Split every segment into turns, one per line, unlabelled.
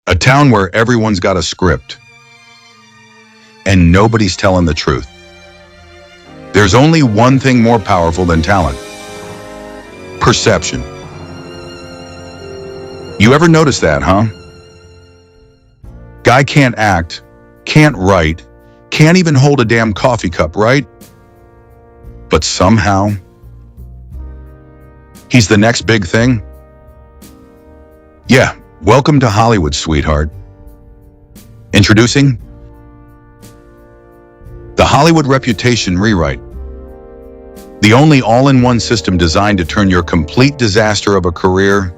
A town where everyone's got a script and nobody's telling the truth. There's only one thing more powerful than talent: perception. You ever notice that, huh? Guy can't act, can't write, can't even hold a damn coffee cup, right? But somehow, he's the next big thing. Yeah, welcome to Hollywood, sweetheart. Introducing the Hollywood Reputation Rewrite. The only all-in-one system designed to turn your complete disaster of a career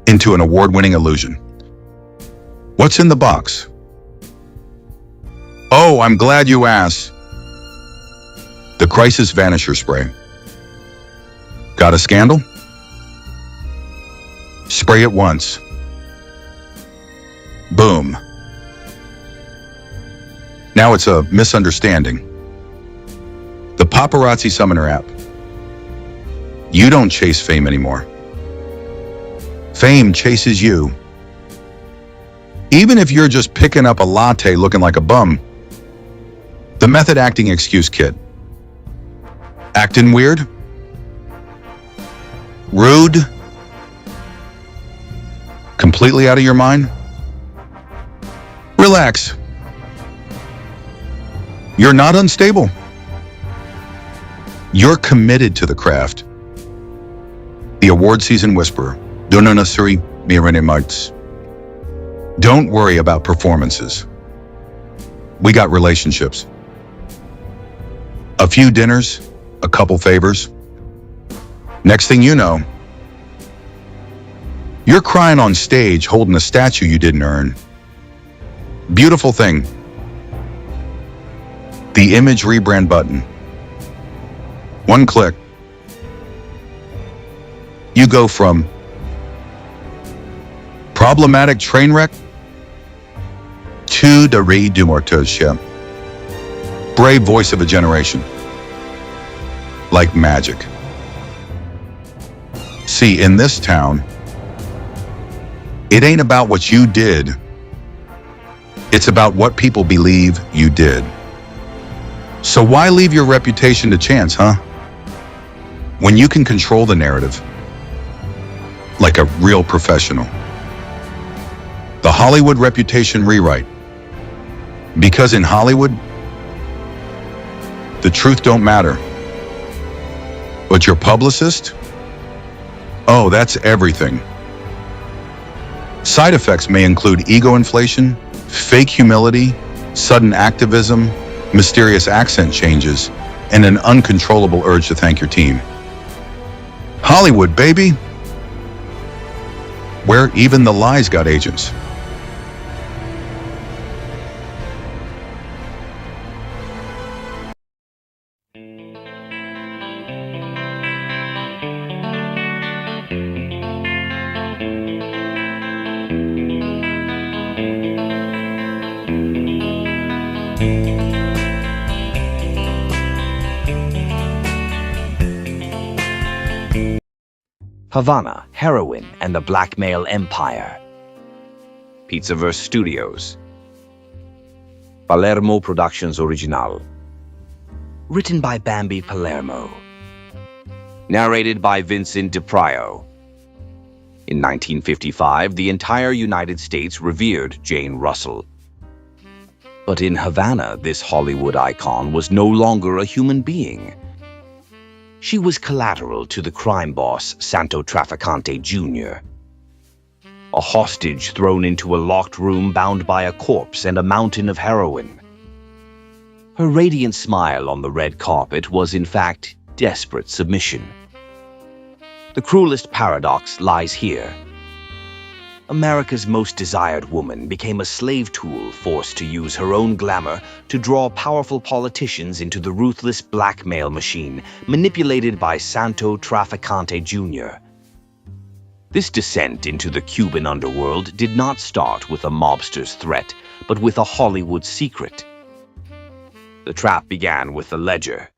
into an award-winning illusion. What's in the box? Oh, I'm glad you asked. The Crisis Vanisher Spray. Got a scandal? Spray it once. Boom. Now it's a misunderstanding. The Paparazzi Summoner app. You don't chase fame anymore. Fame chases you. Even if you're just picking up a latte looking like a bum. The Method Acting Excuse Kit. Acting weird? Rude? Completely out of your mind? Relax. You're not unstable. You're committed to the craft. The award season whisperer. Dononasuri Miranimuts. Don't worry about performances. We got relationships. A few dinners, a couple favors. Next thing you know, you're crying on stage holding a statue you didn't earn. Beautiful thing. The image rebrand button. One click. You go from problematic train wreck to the redumortosia. Brave voice of a generation. Like magic. See, in this town, it ain't about what you did. It's about what people believe you did. So why leave your reputation to chance, huh? When you can control the narrative like a real professional. The Hollywood Reputation Rewrite. Because in Hollywood, the truth don't matter. But your publicist? Oh, that's everything. Side effects may include ego inflation, fake humility, sudden activism, mysterious accent changes, and an uncontrollable urge to thank your team. Hollywood, baby! Where even the lies got agents.
Havana, Heroin, and the Blackmail Empire. Pizzaverse Studios. Palermo Productions Original. Written by Bambi Palermo. Narrated by Vincent DiPrio. In 1955, the entire United States revered Jane Russell. But in Havana, this Hollywood icon was no longer a human being. She was collateral to the crime boss, Santo Trafficante Jr. A hostage thrown into a locked room bound by a corpse and a mountain of heroin. Her radiant smile on the red carpet was, in fact, desperate submission. The cruelest paradox lies here. America's most desired woman became a slave tool forced to use her own glamour to draw powerful politicians into the ruthless blackmail machine manipulated by Santo Trafficante Jr. This descent into the Cuban underworld did not start with a mobster's threat, but with a Hollywood secret. The trap began with the ledger,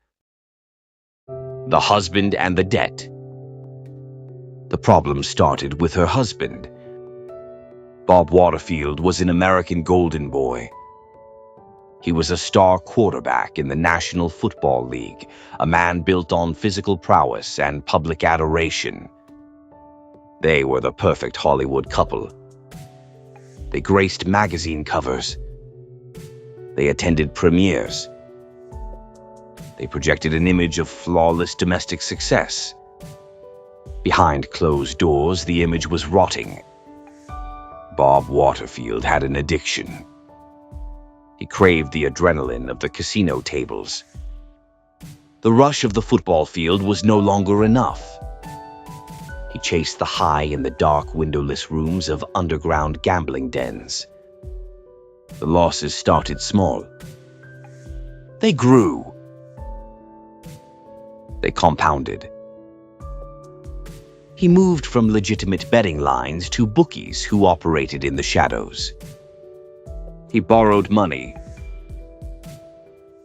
the husband and the debt. The problem started with her husband. Bob Waterfield was an American golden boy. He was a star quarterback in the National Football League, a man built on physical prowess and public adoration. They were the perfect Hollywood couple. They graced magazine covers. They attended premieres. They projected an image of flawless domestic success. Behind closed doors, the image was rotting. Bob Waterfield had an addiction. He craved the adrenaline of the casino tables. The rush of the football field was no longer enough. He chased the high in the dark, windowless rooms of underground gambling dens. The losses started small. They grew. They compounded. He moved from legitimate betting lines to bookies who operated in the shadows. He borrowed money.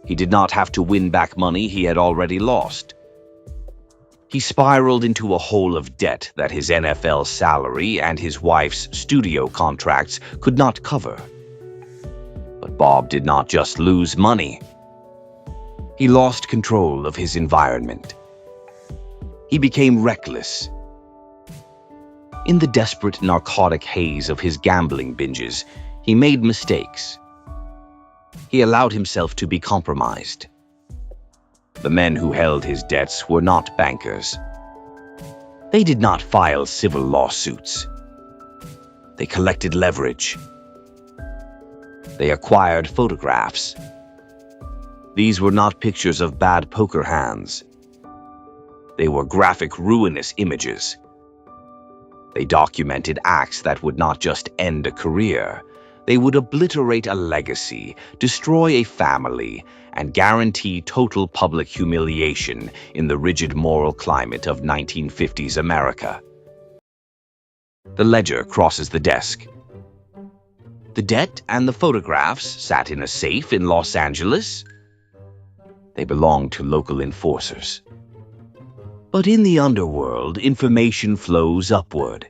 He did not have to win back money he had already lost. He spiraled into a hole of debt that his NFL salary and his wife's studio contracts could not cover. But Bob did not just lose money. He lost control of his environment. He became reckless. In the desperate narcotic haze of his gambling binges, he made mistakes. He allowed himself to be compromised. The men who held his debts were not bankers. They did not file civil lawsuits. They collected leverage. They acquired photographs. These were not pictures of bad poker hands. They were graphic, ruinous images. They documented acts that would not just end a career. They would obliterate a legacy, destroy a family, and guarantee total public humiliation in the rigid moral climate of 1950s America. The ledger crosses the desk. The debt and the photographs sat in a safe in Los Angeles. They belonged to local enforcers. But in the underworld, information flows upward.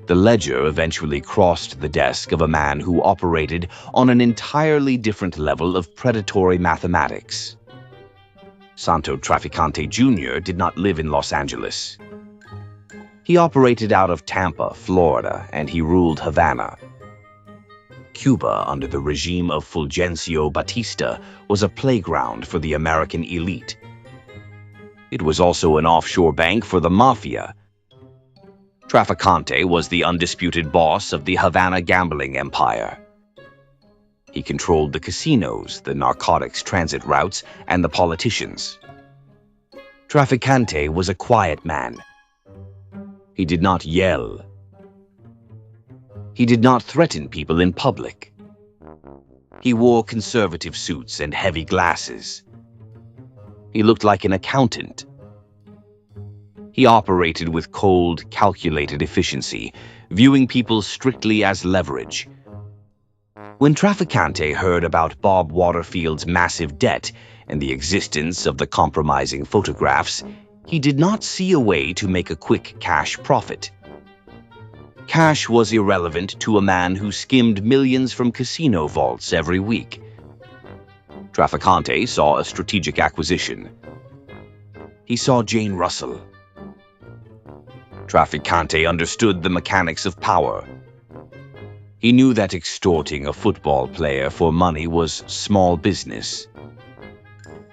The ledger eventually crossed the desk of a man who operated on an entirely different level of predatory mathematics. Santo Traficante Jr. did not live in Los Angeles. He operated out of Tampa, Florida, and he ruled Havana. Cuba, under the regime of Fulgencio Batista, was a playground for the American elite. It was also an offshore bank for the mafia. Traficante was the undisputed boss of the Havana gambling empire. He controlled the casinos, the narcotics transit routes, and the politicians. Traficante was a quiet man. He did not yell. He did not threaten people in public. He wore conservative suits and heavy glasses. He looked like an accountant. He operated with cold, calculated efficiency, viewing people strictly as leverage. When Traficante heard about Bob Waterfield's massive debt and the existence of the compromising photographs, he did not see a way to make a quick cash profit. Cash was irrelevant to a man who skimmed millions from casino vaults every week. Traficante saw a strategic acquisition. He saw Jane Russell. Traficante understood the mechanics of power. He knew that extorting a football player for money was small business.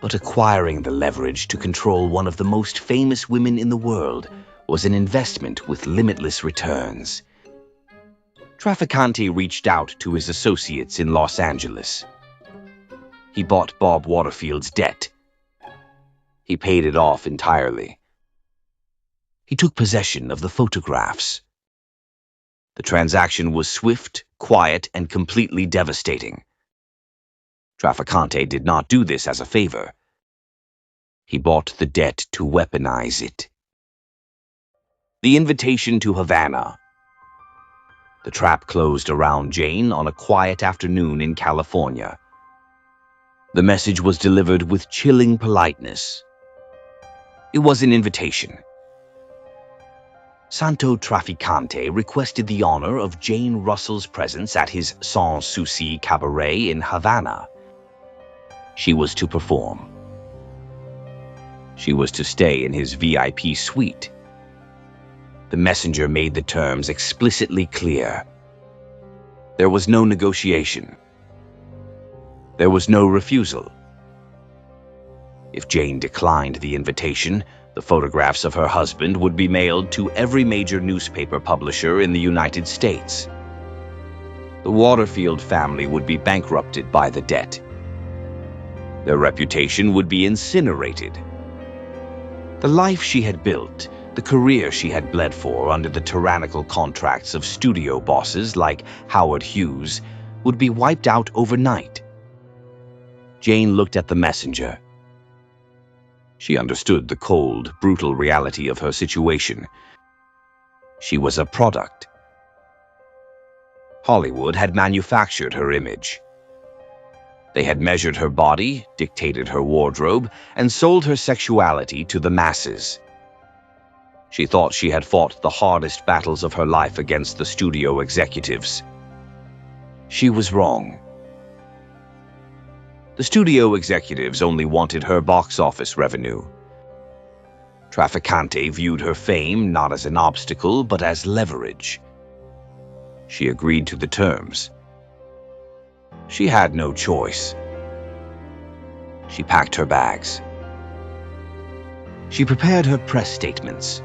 But acquiring the leverage to control one of the most famous women in the world was an investment with limitless returns. Traficante reached out to his associates in Los Angeles. He bought Bob Waterfield's debt. He paid it off entirely. He took possession of the photographs. The transaction was swift, quiet, and completely devastating. Traficante did not do this as a favor. He bought the debt to weaponize it. The invitation to Havana. The trap closed around Jane on a quiet afternoon in California. The message was delivered with chilling politeness. It was an invitation. Santo Trafficante requested the honor of Jane Russell's presence at his Sans Souci cabaret in Havana. She was to perform. She was to stay in his VIP suite. The messenger made the terms explicitly clear. There was no negotiation. There was no refusal. If Jane declined the invitation, the photographs of her husband would be mailed to every major newspaper publisher in the United States. The Waterfield family would be bankrupted by the debt. Their reputation would be incinerated. The life she had built, the career she had bled for under the tyrannical contracts of studio bosses like Howard Hughes, would be wiped out overnight. Jane looked at the messenger. She understood the cold, brutal reality of her situation. She was a product. Hollywood had manufactured her image. They had measured her body, dictated her wardrobe, and sold her sexuality to the masses. She thought she had fought the hardest battles of her life against the studio executives. She was wrong. The studio executives only wanted her box office revenue. Trafficante viewed her fame not as an obstacle, but as leverage. She agreed to the terms. She had no choice. She packed her bags. She prepared her press statements.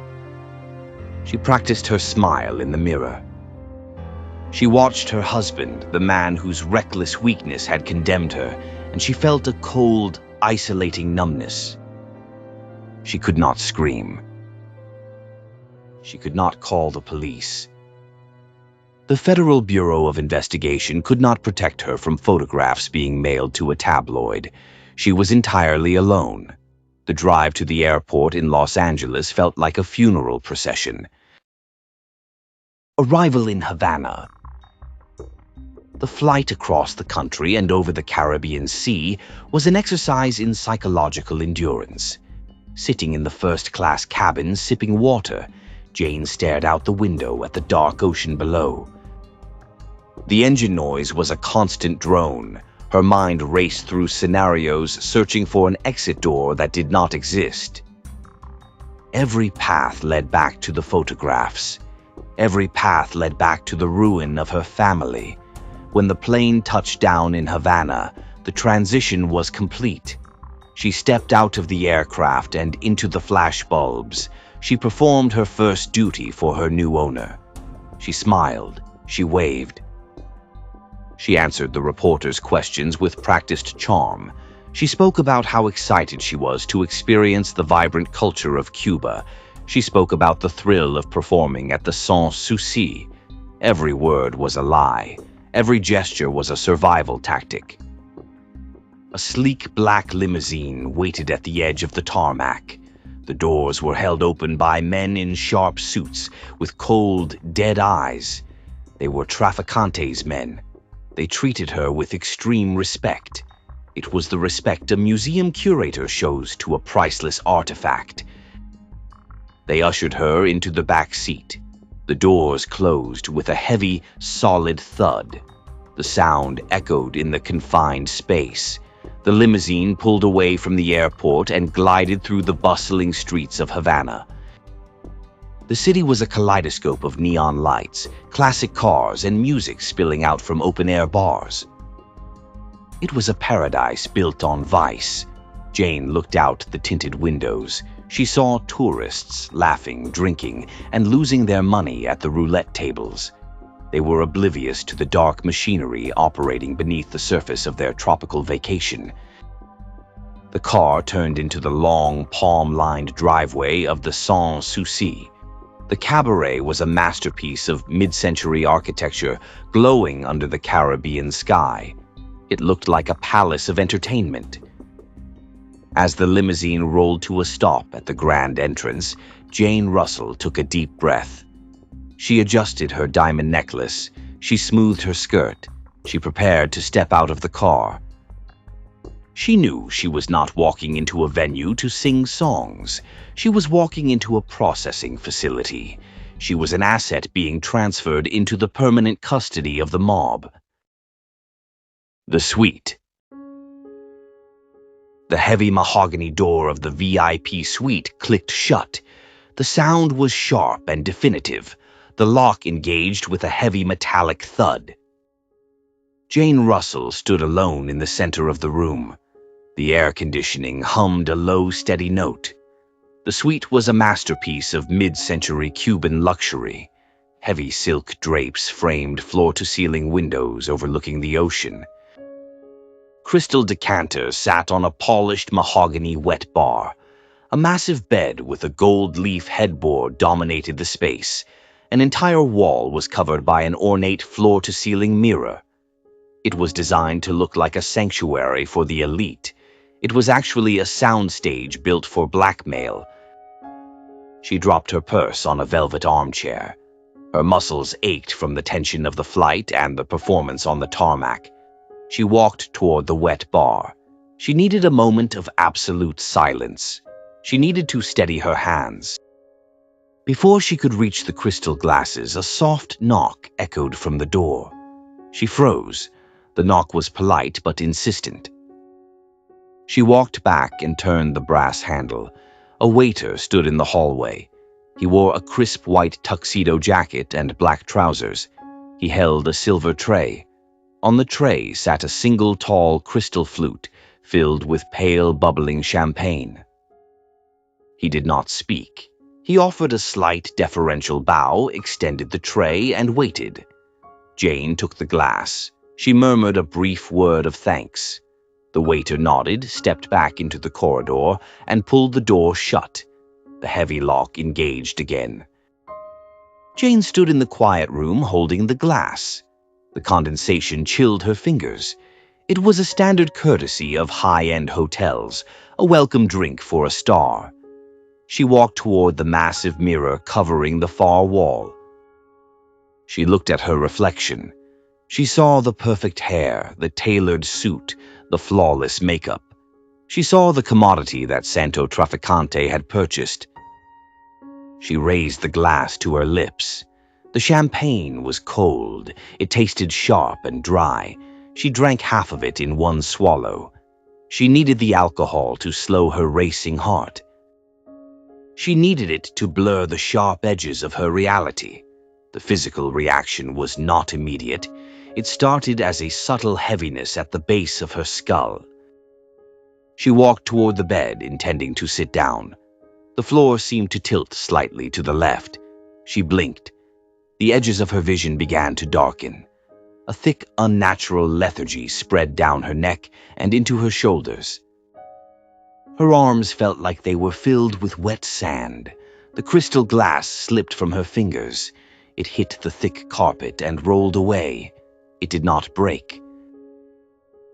She practiced her smile in the mirror. She watched her husband, the man whose reckless weakness had condemned her, and she felt a cold, isolating numbness. She could not scream. She could not call the police. The Federal Bureau of Investigation could not protect her from photographs being mailed to a tabloid. She was entirely alone. The drive to the airport in Los Angeles felt like a funeral procession. Arrival in Havana. The flight across the country and over the Caribbean Sea was an exercise in psychological endurance. Sitting in the first-class cabin sipping water, Jane stared out the window at the dark ocean below. The engine noise was a constant drone. Her mind raced through scenarios, searching for an exit door that did not exist. Every path led back to the photographs. Every path led back to the ruin of her family. When the plane touched down in Havana, the transition was complete. She stepped out of the aircraft and into the flash bulbs. She performed her first duty for her new owner. She smiled. She waved. She answered the reporter's questions with practiced charm. She spoke about how excited she was to experience the vibrant culture of Cuba. She spoke about the thrill of performing at the Sans Souci. Every word was a lie. Every gesture was a survival tactic. A sleek black limousine waited at the edge of the tarmac. The doors were held open by men in sharp suits with cold, dead eyes. They were Trafficante's men. They treated her with extreme respect. It was the respect a museum curator shows to a priceless artifact. They ushered her into the back seat. The doors closed with a heavy, solid thud. The sound echoed in the confined space. The limousine pulled away from the airport and glided through the bustling streets of Havana. The city was a kaleidoscope of neon lights, classic cars, and music spilling out from open-air bars. It was a paradise built on vice. Jane looked out the tinted windows. She saw tourists laughing, drinking, and losing their money at the roulette tables. They were oblivious to the dark machinery operating beneath the surface of their tropical vacation. The car turned into the long, palm-lined driveway of the Sans Souci. The cabaret was a masterpiece of mid-century architecture glowing under the Caribbean sky. It looked like a palace of entertainment. As the limousine rolled to a stop at the grand entrance, Jane Russell took a deep breath. She adjusted her diamond necklace. She smoothed her skirt. She prepared to step out of the car. She knew she was not walking into a venue to sing songs. She was walking into a processing facility. She was an asset being transferred into the permanent custody of the mob. The suite. The heavy mahogany door of the VIP suite clicked shut. The sound was sharp and definitive, the lock engaged with a heavy metallic thud. Jane Russell stood alone in the center of the room. The air conditioning hummed a low, steady note. The suite was a masterpiece of mid-century Cuban luxury. Heavy silk drapes framed floor-to-ceiling windows overlooking the ocean. Crystal decanters sat on a polished mahogany wet bar. A massive bed with a gold leaf headboard dominated the space. An entire wall was covered by an ornate floor-to-ceiling mirror. It was designed to look like a sanctuary for the elite. It was actually a soundstage built for blackmail. She dropped her purse on a velvet armchair. Her muscles ached from the tension of the flight and the performance on the tarmac. She walked toward the wet bar. She needed a moment of absolute silence. She needed to steady her hands. Before she could reach the crystal glasses, a soft knock echoed from the door. She froze. The knock was polite but insistent. She walked back and turned the brass handle. A waiter stood in the hallway. He wore a crisp white tuxedo jacket and black trousers. He held a silver tray. On the tray sat a single tall crystal flute filled with pale, bubbling champagne. He did not speak. He offered a slight, deferential bow, extended the tray, and waited. Jane took the glass. She murmured a brief word of thanks. The waiter nodded, stepped back into the corridor, and pulled the door shut. The heavy lock engaged again. Jane stood in the quiet room holding the glass. The condensation chilled her fingers. It was a standard courtesy of high-end hotels, a welcome drink for a star. She walked toward the massive mirror covering the far wall. She looked at her reflection. She saw the perfect hair, the tailored suit, the flawless makeup. She saw the commodity that Santo Trafficante had purchased. She raised the glass to her lips. The champagne was cold. It tasted sharp and dry. She drank half of it in one swallow. She needed the alcohol to slow her racing heart. She needed it to blur the sharp edges of her reality. The physical reaction was not immediate. It started as a subtle heaviness at the base of her skull. She walked toward the bed, intending to sit down. The floor seemed to tilt slightly to the left. She blinked. The edges of her vision began to darken. A thick, unnatural lethargy spread down her neck and into her shoulders. Her arms felt like they were filled with wet sand. The crystal glass slipped from her fingers. It hit the thick carpet and rolled away. It did not break.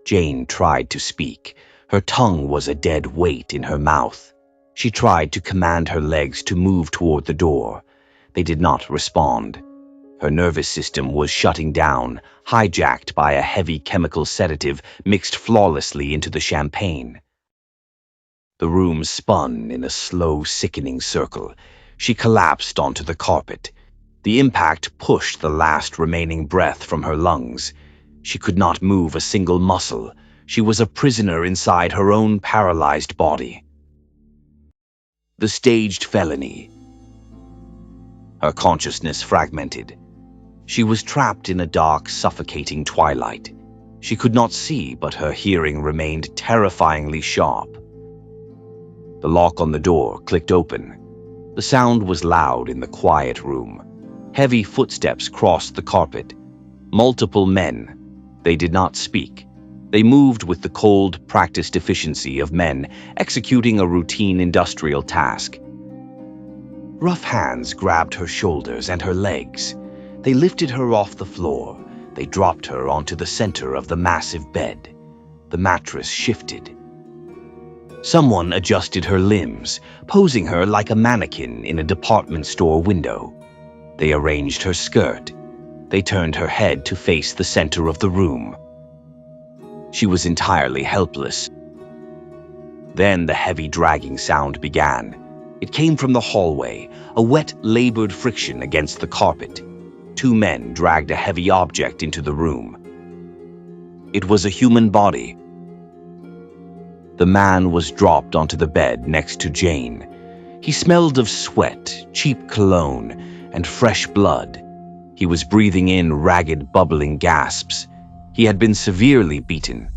Jane tried to speak. Her tongue was a dead weight in her mouth. She tried to command her legs to move toward the door. They did not respond. Her nervous system was shutting down, hijacked by a heavy chemical sedative mixed flawlessly into the champagne. The room spun in a slow, sickening circle. She collapsed onto the carpet. The impact pushed the last remaining breath from her lungs. She could not move a single muscle. She was a prisoner inside her own paralyzed body. The staged felony. Her consciousness fragmented. She was trapped in a dark, suffocating twilight. She could not see, but her hearing remained terrifyingly sharp. The lock on the door clicked open. The sound was loud in the quiet room. Heavy footsteps crossed the carpet. Multiple men. They did not speak. They moved with the cold, practiced efficiency of men executing a routine industrial task. Rough hands grabbed her shoulders and her legs. They lifted her off the floor. They dropped her onto the center of the massive bed. The mattress shifted. Someone adjusted her limbs, posing her like a mannequin in a department store window. They arranged her skirt. They turned her head to face the center of the room. She was entirely helpless. Then the heavy dragging sound began. It came from the hallway, a wet, labored friction against the carpet. Two men dragged a heavy object into the room. It was a human body. The man was dropped onto the bed next to Jane. He smelled of sweat, cheap cologne, and fresh blood. He was breathing in ragged, bubbling gasps. He had been severely beaten.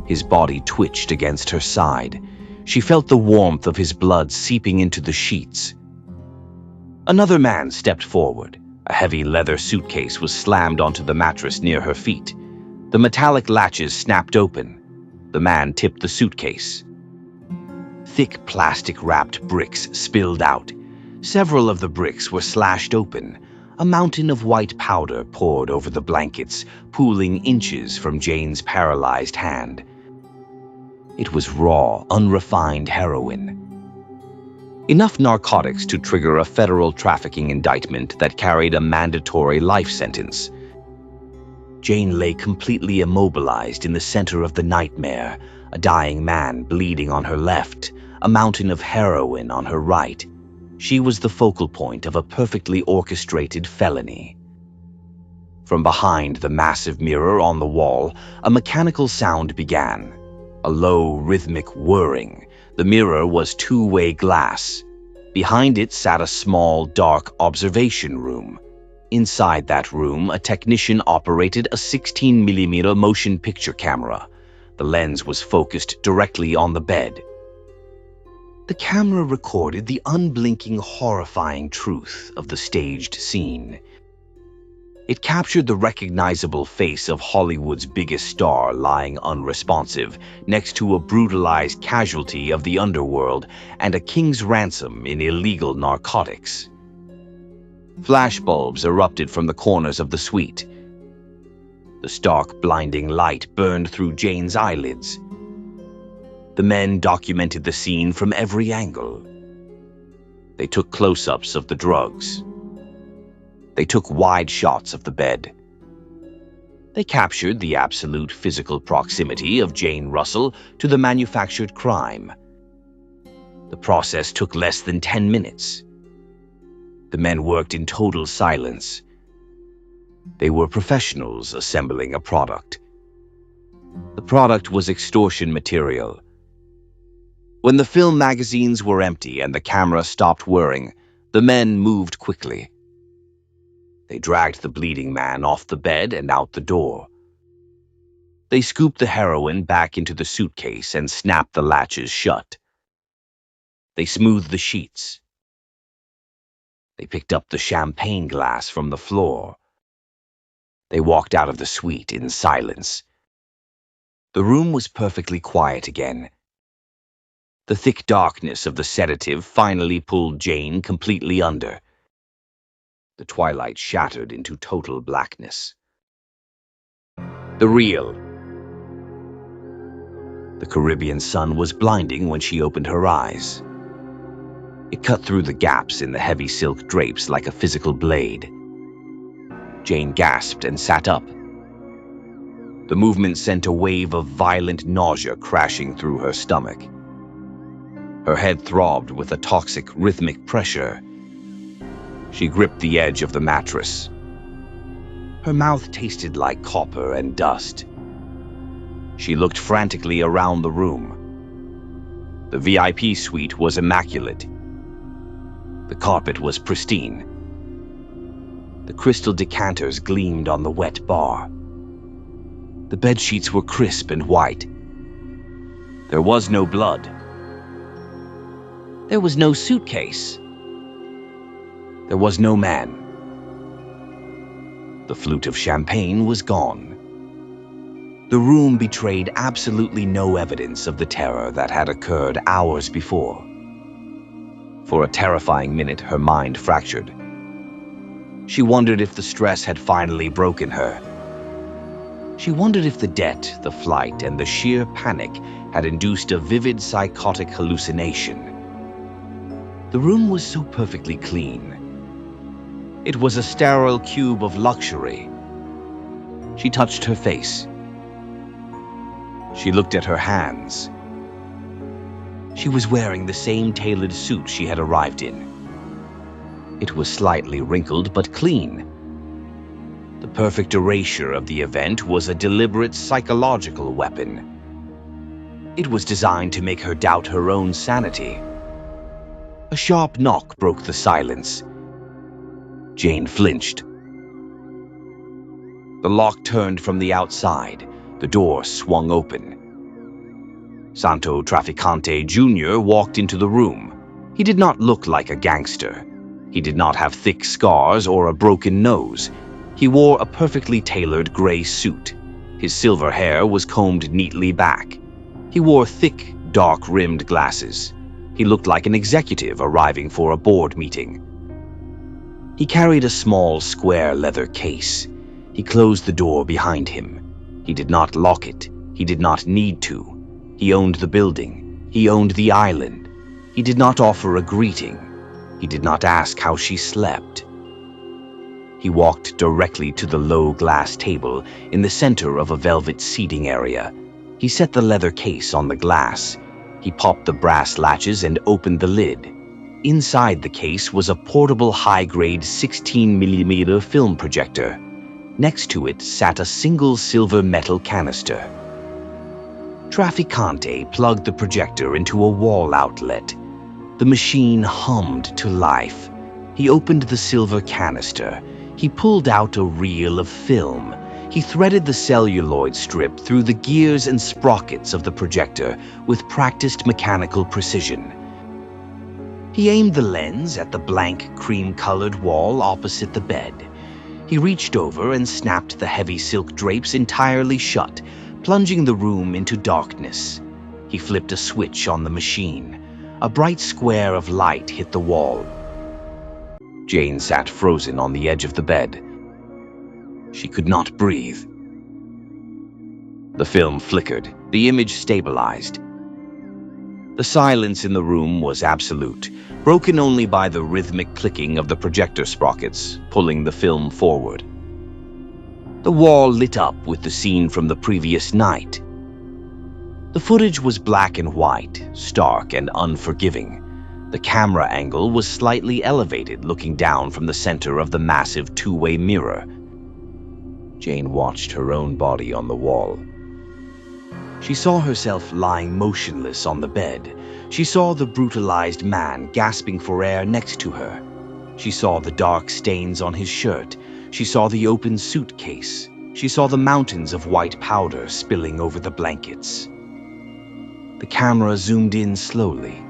His body twitched against her side. She felt the warmth of his blood seeping into the sheets. Another man stepped forward. A heavy leather suitcase was slammed onto the mattress near her feet. The metallic latches snapped open. The man tipped the suitcase. Thick plastic-wrapped bricks spilled out. Several of the bricks were slashed open. A mountain of white powder poured over the blankets, pooling inches from Jane's paralyzed hand. It was raw, unrefined heroin. Enough narcotics to trigger a federal trafficking indictment that carried a mandatory life sentence. Jane lay completely immobilized in the center of the nightmare, a dying man bleeding on her left, a mountain of heroin on her right. She was the focal point of a perfectly orchestrated felony. From behind the massive mirror on the wall, a mechanical sound began. A low, rhythmic whirring. The mirror was two-way glass. Behind it sat a small, dark observation room. Inside that room, a technician operated a 16mm motion picture camera. The lens was focused directly on the bed. The camera recorded the unblinking, horrifying truth of the staged scene. It captured the recognizable face of Hollywood's biggest star lying unresponsive next to a brutalized casualty of the underworld and a king's ransom in illegal narcotics. Flashbulbs erupted from the corners of the suite. The stark, blinding light burned through Jane's eyelids. The men documented the scene from every angle. They took close-ups of the drugs. They took wide shots of the bed. They captured the absolute physical proximity of Jane Russell to the manufactured crime. The process took less than 10 minutes. The men worked in total silence. They were professionals assembling a product. The product was extortion material. When the film magazines were empty and the camera stopped whirring, the men moved quickly. They dragged the bleeding man off the bed and out the door. They scooped the heroin back into the suitcase and snapped the latches shut. They smoothed the sheets. They picked up the champagne glass from the floor. They walked out of the suite in silence. The room was perfectly quiet again. The thick darkness of the sedative finally pulled Jane completely under. The twilight shattered into total blackness. The reel. The Caribbean sun was blinding when she opened her eyes. It cut through the gaps in the heavy silk drapes like a physical blade. Jane gasped and sat up. The movement sent a wave of violent nausea crashing through her stomach. Her head throbbed with a toxic, rhythmic pressure. She gripped the edge of the mattress. Her mouth tasted like copper and dust. She looked frantically around the room. The VIP suite was immaculate. The carpet was pristine. The crystal decanters gleamed on the wet bar. The bedsheets were crisp and white. There was no blood. There was no suitcase. There was no man. The flute of champagne was gone. The room betrayed absolutely no evidence of the terror that had occurred hours before. For a terrifying minute, her mind fractured. She wondered if the stress had finally broken her. She wondered if the debt, the flight, and the sheer panic had induced a vivid psychotic hallucination. The room was so perfectly clean. It was a sterile cube of luxury. She touched her face. She looked at her hands. She was wearing the same tailored suit she had arrived in. It was slightly wrinkled but clean. The perfect erasure of the event was a deliberate psychological weapon. It was designed to make her doubt her own sanity. A sharp knock broke the silence. Jane flinched. The lock turned from the outside. The door swung open. Santo Traficante Jr. walked into the room. He did not look like a gangster. He did not have thick scars or a broken nose. He wore a perfectly tailored gray suit. His silver hair was combed neatly back. He wore thick, dark-rimmed glasses. He looked like an executive arriving for a board meeting. He carried a small, square leather case. He closed the door behind him. He did not lock it. He did not need to. He owned the building. He owned the island. He did not offer a greeting. He did not ask how she slept. He walked directly to the low glass table in the center of a velvet seating area. He set the leather case on the glass. He popped the brass latches and opened the lid. Inside the case was a portable high-grade 16mm film projector. Next to it sat a single silver metal canister. Traficante plugged the projector into a wall outlet. The machine hummed to life. He opened the silver canister. He pulled out a reel of film. He threaded the celluloid strip through the gears and sprockets of the projector with practiced mechanical precision. He aimed the lens at the blank, cream-colored wall opposite the bed. He reached over and snapped the heavy silk drapes entirely shut, plunging the room into darkness. He flipped a switch on the machine. A bright square of light hit the wall. Jane sat frozen on the edge of the bed. She could not breathe. The film flickered. The image stabilized. The silence in the room was absolute, broken only by the rhythmic clicking of the projector sprockets, pulling the film forward. The wall lit up with the scene from the previous night. The footage was black and white, stark and unforgiving. The camera angle was slightly elevated, looking down from the center of the massive two-way mirror. Jane watched her own body on the wall. She saw herself lying motionless on the bed. She saw the brutalized man gasping for air next to her. She saw the dark stains on his shirt. She saw the open suitcase. She saw the mountains of white powder spilling over the blankets. The camera zoomed in slowly.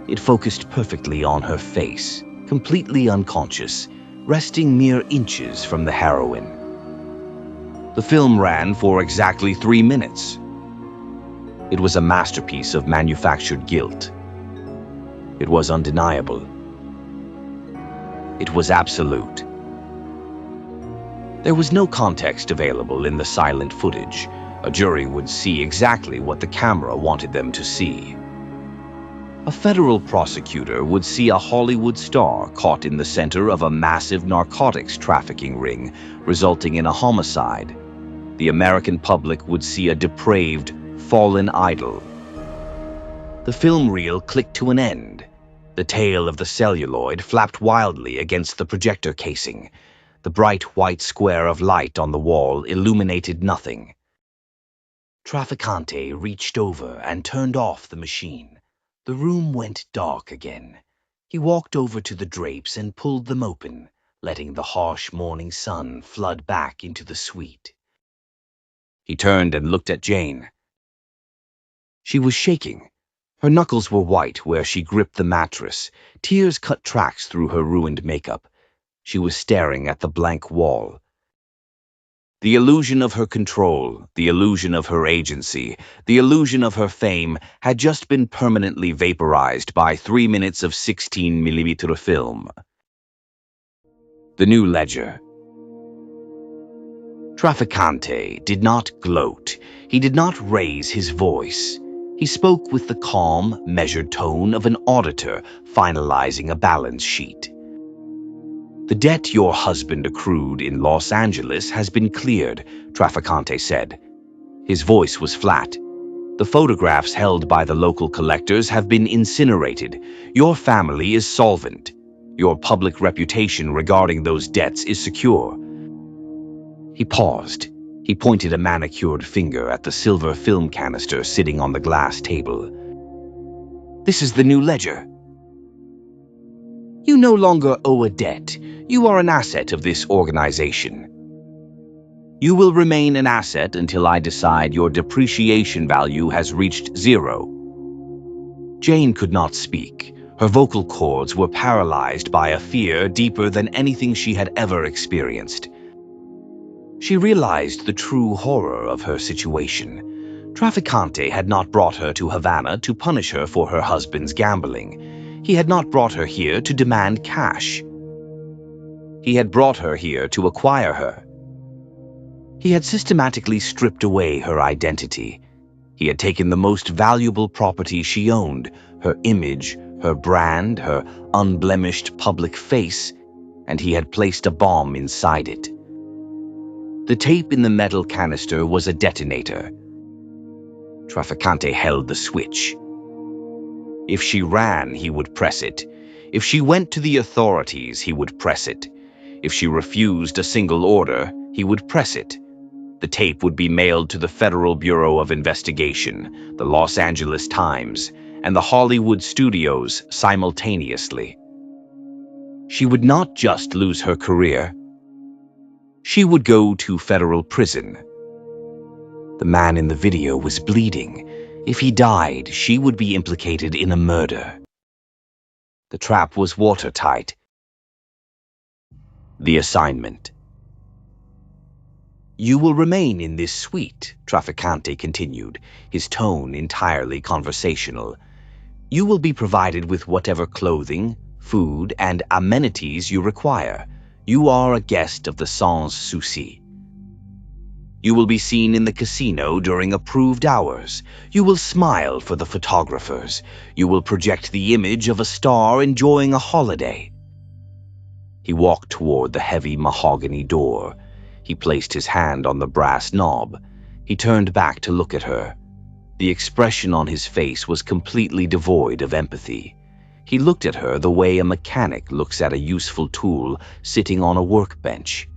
It focused perfectly on her face, completely unconscious, resting mere inches from the heroin. The film ran for exactly 3 minutes. It was a masterpiece of manufactured guilt. It was undeniable. It was absolute. There was no context available in the silent footage. A jury would see exactly what the camera wanted them to see. A federal prosecutor would see a Hollywood star caught in the center of a massive narcotics trafficking ring, resulting in a homicide. The American public would see a depraved, fallen idol. The film reel clicked to an end. The tail of the celluloid flapped wildly against the projector casing. The bright white square of light on the wall illuminated nothing. Traficante reached over and turned off the machine. The room went dark again. He walked over to the drapes and pulled them open, letting the harsh morning sun flood back into the suite. He turned and looked at Jane. She was shaking. Her knuckles were white where she gripped the mattress. Tears cut tracks through her ruined makeup. She was staring at the blank wall. The illusion of her control, the illusion of her agency, the illusion of her fame had just been permanently vaporized by 3 minutes of 16mm film. The new ledger. Traficante did not gloat. He did not raise his voice. He spoke with the calm, measured tone of an auditor finalizing a balance sheet. The debt your husband accrued in Los Angeles has been cleared, Traficante said. His voice was flat. The photographs held by the local collectors have been incinerated. Your family is solvent. Your public reputation regarding those debts is secure. He paused. He pointed a manicured finger at the silver film canister sitting on the glass table. This is the new ledger. You no longer owe a debt. You are an asset of this organization. You will remain an asset until I decide your depreciation value has reached 0. Jane could not speak. Her vocal cords were paralyzed by a fear deeper than anything she had ever experienced. She realized the true horror of her situation. Trafficante had not brought her to Havana to punish her for her husband's gambling. He had not brought her here to demand cash. He had brought her here to acquire her. He had systematically stripped away her identity. He had taken the most valuable property she owned, her image, her brand, her unblemished public face, and he had placed a bomb inside it. The tape in the metal canister was a detonator. Trafficante held the switch. If she ran, he would press it. If she went to the authorities, he would press it. If she refused a single order, he would press it. The tape would be mailed to the Federal Bureau of Investigation, the Los Angeles Times, and the Hollywood studios simultaneously. She would not just lose her career. She would go to federal prison. The man in the video was bleeding. If he died, she would be implicated in a murder. The trap was watertight. The assignment. You will remain in this suite, Trafficante continued, his tone entirely conversational. You will be provided with whatever clothing, food, and amenities you require. You are a guest of the Sans Souci. You will be seen in the casino during approved hours. You will smile for the photographers. You will project the image of a star enjoying a holiday. He walked toward the heavy mahogany door. He placed his hand on the brass knob. He turned back to look at her. The expression on his face was completely devoid of empathy. He looked at her the way a mechanic looks at a useful tool sitting on a workbench.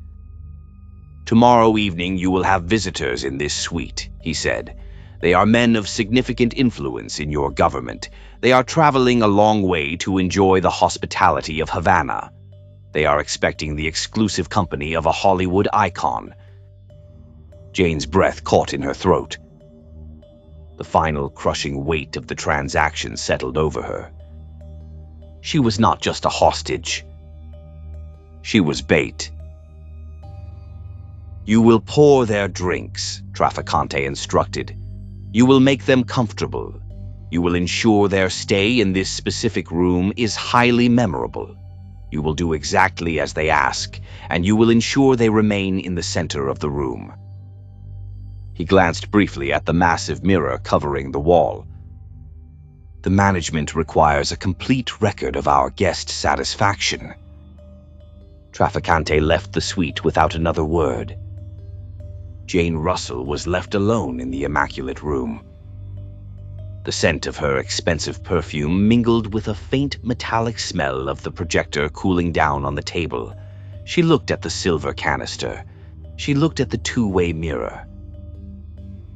Tomorrow evening you will have visitors in this suite, he said. They are men of significant influence in your government. They are traveling a long way to enjoy the hospitality of Havana. They are expecting the exclusive company of a Hollywood icon. Jane's breath caught in her throat. The final crushing weight of the transaction settled over her. She was not just a hostage. She was bait. You will pour their drinks, Trafficante instructed. You will make them comfortable. You will ensure their stay in this specific room is highly memorable. You will do exactly as they ask, and you will ensure they remain in the center of the room. He glanced briefly at the massive mirror covering the wall. The management requires a complete record of our guest satisfaction. Trafficante left the suite without another word. Jane Russell was left alone in the immaculate room. The scent of her expensive perfume mingled with a faint metallic smell of the projector cooling down on the table. She looked at the silver canister. She looked at the two-way mirror.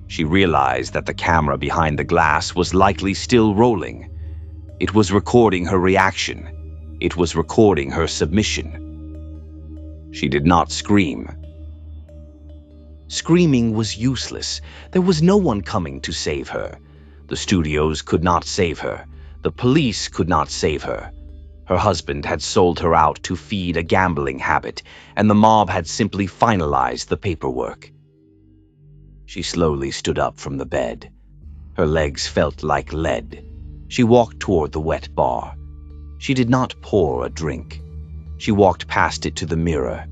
She realized that the camera behind the glass was likely still rolling. It was recording her reaction. It was recording her submission. She did not scream. Screaming was useless. There was no one coming to save her. The studios could not save her. The police could not save her. Her husband had sold her out to feed a gambling habit, and the mob had simply finalized the paperwork. She slowly stood up from the bed. Her legs felt like lead. She walked toward the wet bar. She did not pour a drink. She walked past it to the mirror.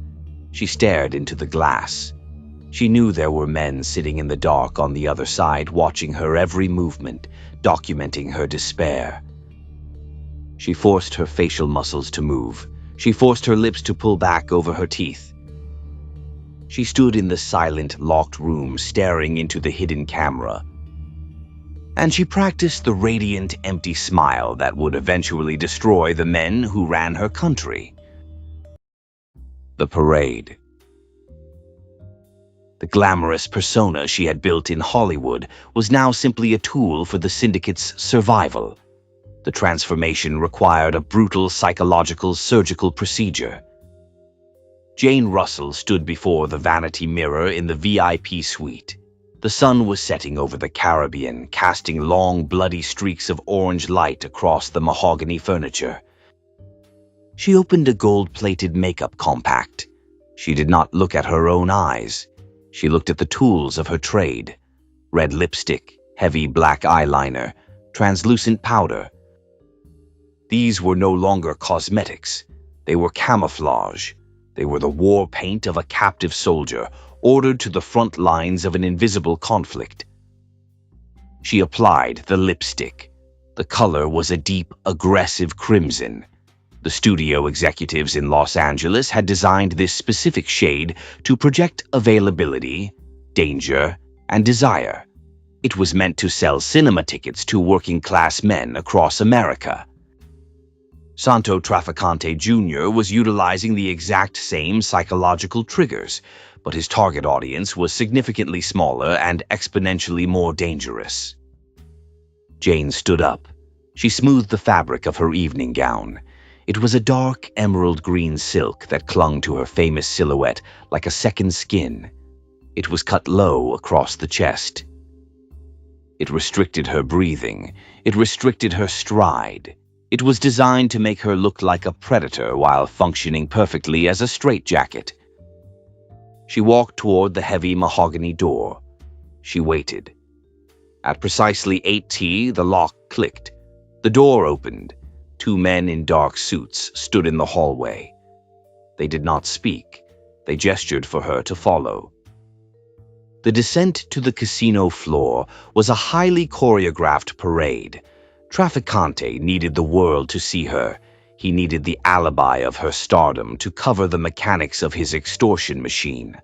She stared into the glass. She knew there were men sitting in the dark on the other side, watching her every movement, documenting her despair. She forced her facial muscles to move. She forced her lips to pull back over her teeth. She stood in the silent, locked room, staring into the hidden camera. and she practiced the radiant, empty smile that would eventually destroy the men who ran her country. The parade. The glamorous persona she had built in Hollywood was now simply a tool for the syndicate's survival. The transformation required a brutal psychological surgical procedure. Jane Russell stood before the vanity mirror in the VIP suite. The sun was setting over the Caribbean, casting long, bloody streaks of orange light across the mahogany furniture. She opened a gold-plated makeup compact. She did not look at her own eyes. She looked at the tools of her trade: red lipstick, heavy black eyeliner, translucent powder. These were no longer cosmetics. They were camouflage. They were the war paint of a captive soldier, ordered to the front lines of an invisible conflict. She applied the lipstick. The color was a deep, aggressive crimson. The studio executives in Los Angeles had designed this specific shade to project availability, danger, and desire. It was meant to sell cinema tickets to working-class men across America. Santo Trafficante Jr. was utilizing the exact same psychological triggers, but his target audience was significantly smaller and exponentially more dangerous. Jane stood up. She smoothed the fabric of her evening gown. It was a dark emerald green silk that clung to her famous silhouette like a second skin. It was cut low across the chest. It restricted her breathing. It restricted her stride. It was designed to make her look like a predator while functioning perfectly as a straitjacket. She walked toward the heavy mahogany door. She waited. At precisely 8:00, the lock clicked. The door opened. 2 men in dark suits stood in the hallway. They did not speak. They gestured for her to follow. The descent to the casino floor was a highly choreographed parade. Trafficante needed the world to see her. He needed the alibi of her stardom to cover the mechanics of his extortion machine.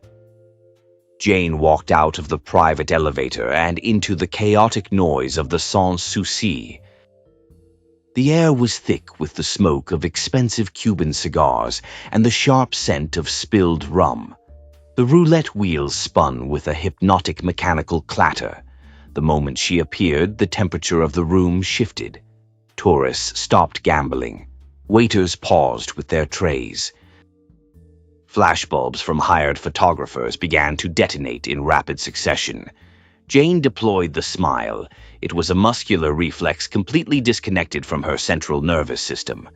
Jane walked out of the private elevator and into the chaotic noise of the Sans Souci. The air was thick with the smoke of expensive Cuban cigars and the sharp scent of spilled rum. The roulette wheels spun with a hypnotic mechanical clatter. The moment she appeared, the temperature of the room shifted. Tourists stopped gambling. Waiters paused with their trays. Flashbulbs from hired photographers began to detonate in rapid succession. Jane deployed the smile. It was a muscular reflex completely disconnected from her central nervous system.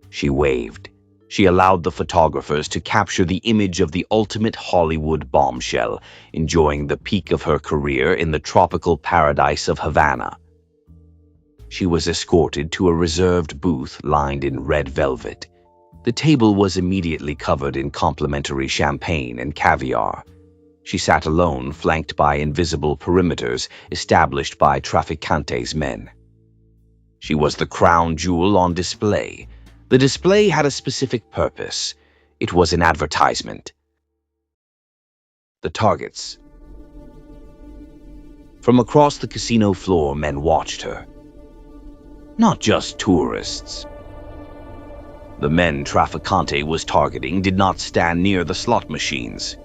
She waved. She allowed the photographers to capture the image of the ultimate Hollywood bombshell, enjoying the peak of her career in the tropical paradise of Havana. She was escorted to a reserved booth lined in red velvet. The table was immediately covered in complimentary champagne and caviar. She sat alone, flanked by invisible perimeters established by Trafficante's men. She was the crown jewel on display. The display had a specific purpose. It was an advertisement. The targets. From across the casino floor, men watched her. Not just tourists. The men Trafficante was targeting did not stand near the slot machines.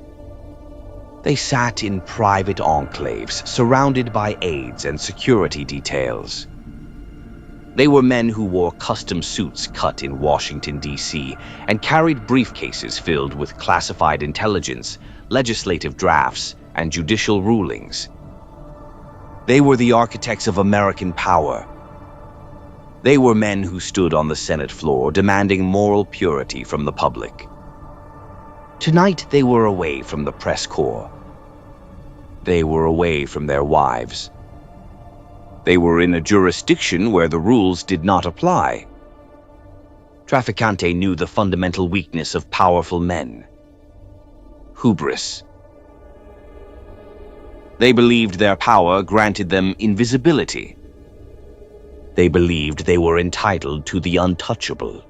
They sat in private enclaves, surrounded by aides and security details. They were men who wore custom suits cut in Washington, D.C., and carried briefcases filled with classified intelligence, legislative drafts, and judicial rulings. They were the architects of American power. They were men who stood on the Senate floor demanding moral purity from the public. Tonight they were away from the press corps. They were away from their wives. They were in a jurisdiction where the rules did not apply. Trafficante knew the fundamental weakness of powerful men: hubris. They believed their power granted them invisibility. They believed they were entitled to the untouchable.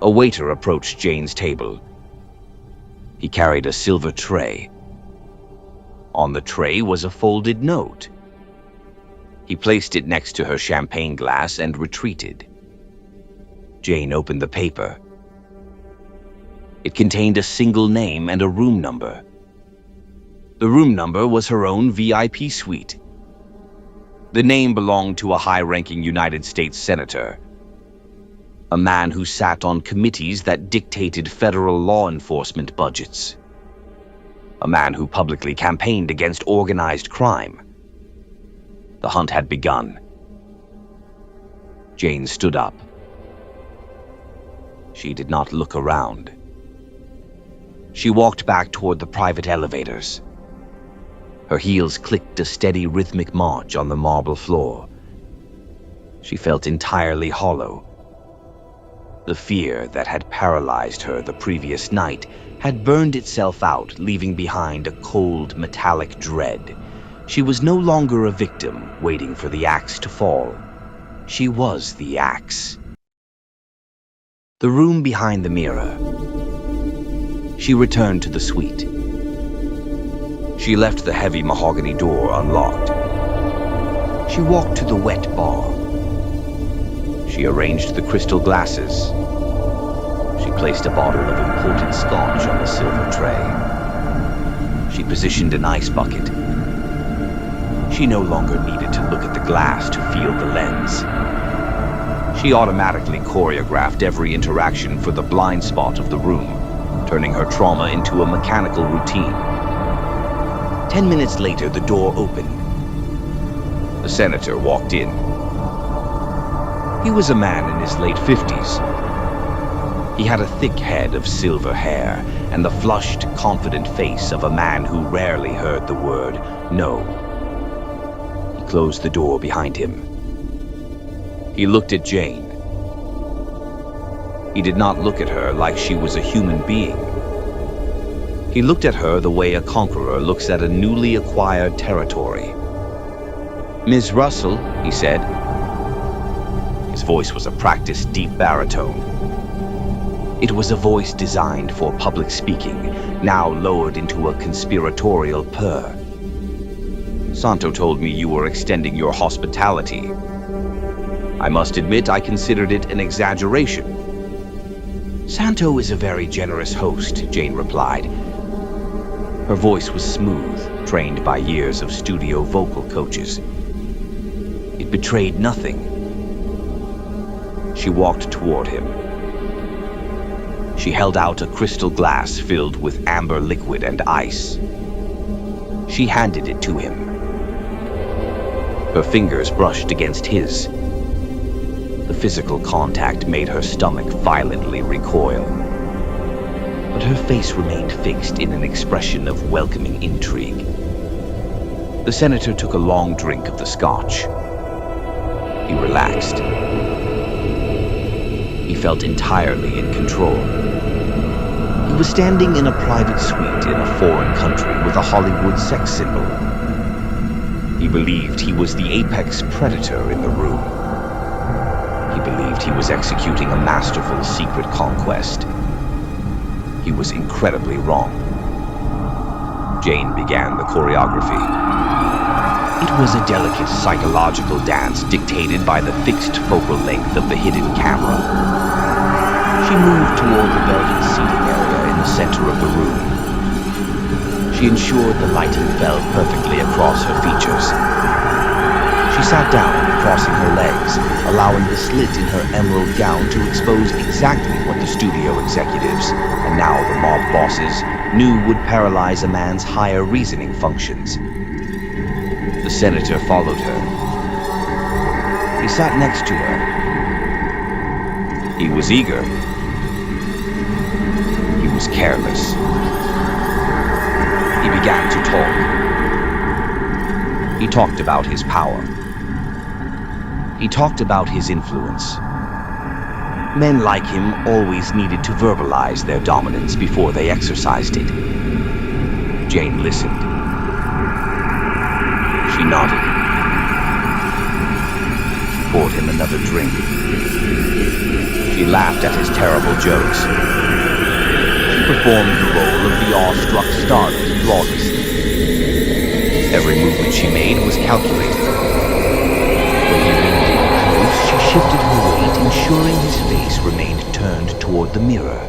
A waiter approached Jane's table. He carried a silver tray. On the tray was a folded note. He placed it next to her champagne glass and retreated. Jane opened the paper. It contained a single name and a room number. The room number was her own VIP suite. The name belonged to a high-ranking United States senator, a man who sat on committees that dictated federal law enforcement budgets, a man who publicly campaigned against organized crime. The hunt had begun. Jane stood up. She did not look around. She walked back toward the private elevators. Her heels clicked a steady rhythmic march on the marble floor. She felt entirely hollow. The fear that had paralyzed her the previous night had burned itself out, leaving behind a cold, metallic dread. She was no longer a victim waiting for the axe to fall. She was the axe. The room behind the mirror. She returned to the suite. She left the heavy mahogany door unlocked. She walked to the wet bar. She arranged the crystal glasses. She placed a bottle of imported scotch on the silver tray. She positioned an ice bucket. She no longer needed to look at the glass to feel the lens. She automatically choreographed every interaction for the blind spot of the room, turning her trauma into a mechanical routine. 10 minutes later, the door opened. The senator walked in. He was a man in his late 50s. He had a thick head of silver hair and the flushed, confident face of a man who rarely heard the word no. He closed the door behind him. He looked at Jane. He did not look at her like she was a human being. He looked at her the way a conqueror looks at a newly acquired territory. "Ms. Russell," he said. His voice was a practiced deep baritone. It was a voice designed for public speaking, now lowered into a conspiratorial purr. "Santo told me you were extending your hospitality. I must admit I considered it an exaggeration." "Santo is a very generous host," Jane replied. Her voice was smooth, trained by years of studio vocal coaches. It betrayed nothing. She walked toward him. She held out a crystal glass filled with amber liquid and ice. She handed it to him. Her fingers brushed against his. The physical contact made her stomach violently recoil. But her face remained fixed in an expression of welcoming intrigue. The senator took a long drink of the scotch. He relaxed. He felt entirely in control. He was standing in a private suite in a foreign country with a Hollywood sex symbol. He believed he was the apex predator in the room. He believed he was executing a masterful secret conquest. He was incredibly wrong. Jane began the choreography. It was a delicate psychological dance dictated by the fixed focal length of the hidden camera. She moved toward the velvet seating area in the center of the room. She ensured the lighting fell perfectly across her features. She sat down, crossing her legs, allowing the slit in her emerald gown to expose exactly what the studio executives, and now the mob bosses, knew would paralyze a man's higher reasoning functions. The senator followed her. He sat next to her. He was eager. He was careless. He began to talk. He talked about his power. He talked about his influence. Men like him always needed to verbalize their dominance before they exercised it. Jane listened. She nodded. She poured him another drink. She laughed at his terrible jokes. She performed the role of the awestruck starlet flawlessly. Every movement she made was calculated. shifted her weight, ensuring his face remained turned toward the mirror.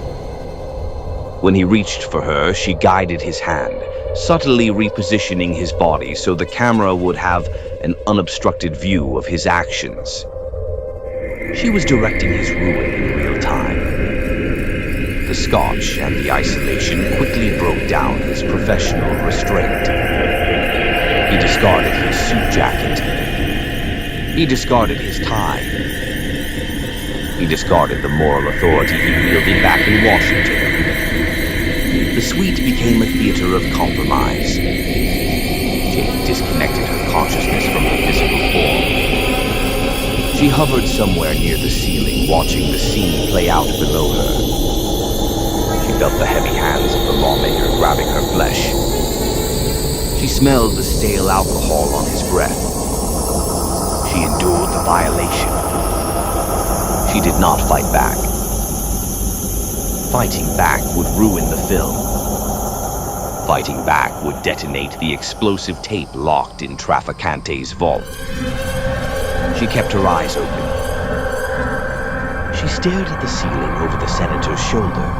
When he reached for her, she guided his hand, subtly repositioning his body so the camera would have an unobstructed view of his actions. She was directing his ruin in real time. The scotch and the isolation quickly broke down his professional restraint. He discarded his suit jacket. He discarded his tie. He discarded the moral authority he wielded back in Washington. The suite became a theater of compromise. Jane disconnected her consciousness from her physical form. She hovered somewhere near the ceiling, watching the scene play out below her. She felt the heavy hands of the lawmaker grabbing her flesh. She smelled the stale alcohol on his breath. She endured the violation. She did not fight back. Fighting back would ruin the film. Fighting back would detonate the explosive tape locked in Traficante's vault. She kept her eyes open. She stared at the ceiling over the senator's shoulder.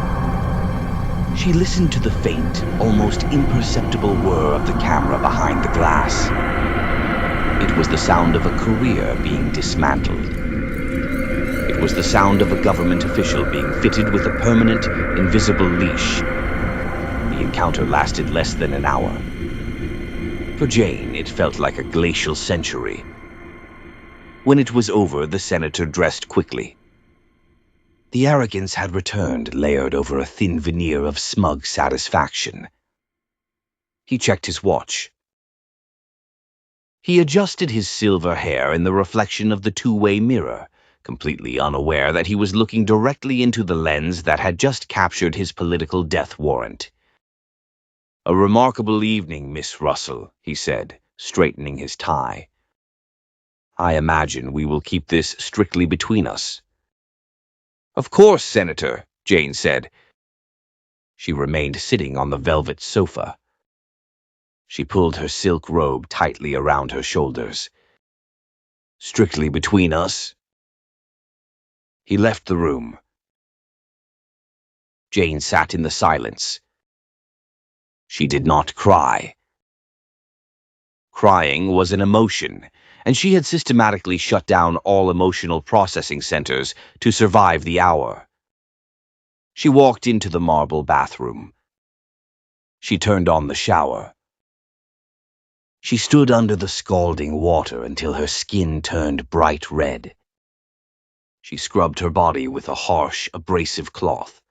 She listened to the faint, almost imperceptible whir of the camera behind the glass. It was the sound of a career being dismantled. It was the sound of a government official being fitted with a permanent, invisible leash. The encounter lasted less than an hour. For Jane, it felt like a glacial century. When it was over, the senator dressed quickly. The arrogance had returned, layered over a thin veneer of smug satisfaction. He checked his watch. He adjusted his silver hair in the reflection of the two-way mirror, completely unaware that he was looking directly into the lens that had just captured his political death warrant. "A remarkable evening, Miss Russell," he said, straightening his tie. "I imagine we will keep this strictly between us." "Of course, Senator," Jane said. She remained sitting on the velvet sofa. She pulled her silk robe tightly around her shoulders. "Strictly between us?" He left the room. Jane sat in the silence. She did not cry. Crying was an emotion, and she had systematically shut down all emotional processing centers to survive the hour. She walked into the marble bathroom. She turned on the shower. She stood under the scalding water until her skin turned bright red. She scrubbed her body with a harsh, abrasive cloth.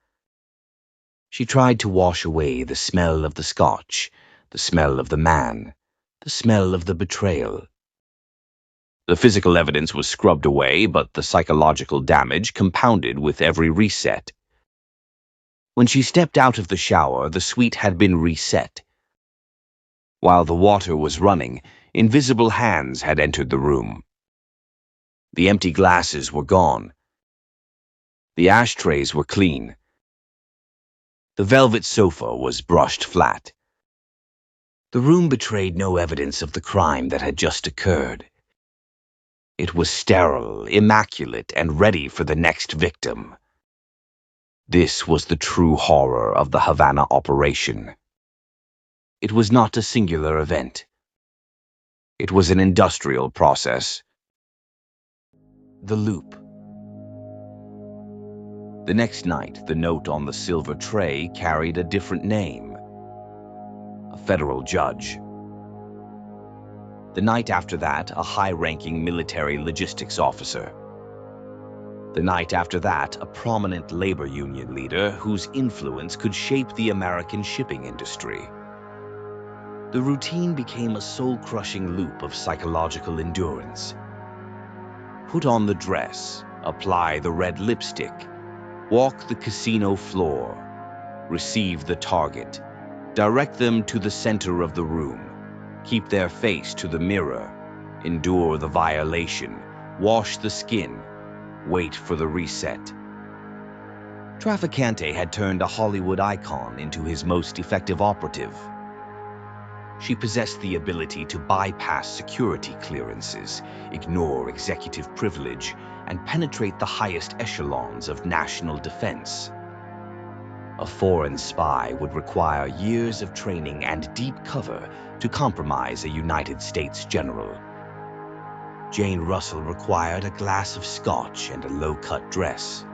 She tried to wash away the smell of the scotch, the smell of the man, the smell of the betrayal. The physical evidence was scrubbed away, but the psychological damage compounded with every reset. When she stepped out of the shower, the suite had been reset. While the water was running, invisible hands had entered the room. The empty glasses were gone. The ashtrays were clean. The velvet sofa was brushed flat. The room betrayed no evidence of the crime that had just occurred. It was sterile, immaculate, and ready for the next victim. This was the true horror of the Havana operation. It was not a singular event. It was an industrial process. The loop. The next night, the note on the silver tray carried a different name. A federal judge. The night after that, a high-ranking military logistics officer. The night after that, a prominent labor union leader whose influence could shape the American shipping industry. The routine became a soul-crushing loop of psychological endurance. Put on the dress, apply the red lipstick, walk the casino floor, receive the target, direct them to the center of the room, keep their face to the mirror, endure the violation, wash the skin, wait for the reset. Traficante had turned a Hollywood icon into his most effective operative. She possessed the ability to bypass security clearances, ignore executive privilege, and penetrate the highest echelons of national defense. A foreign spy would require years of training and deep cover to compromise a United States general. Jane Russell required a glass of scotch and a low-cut dress.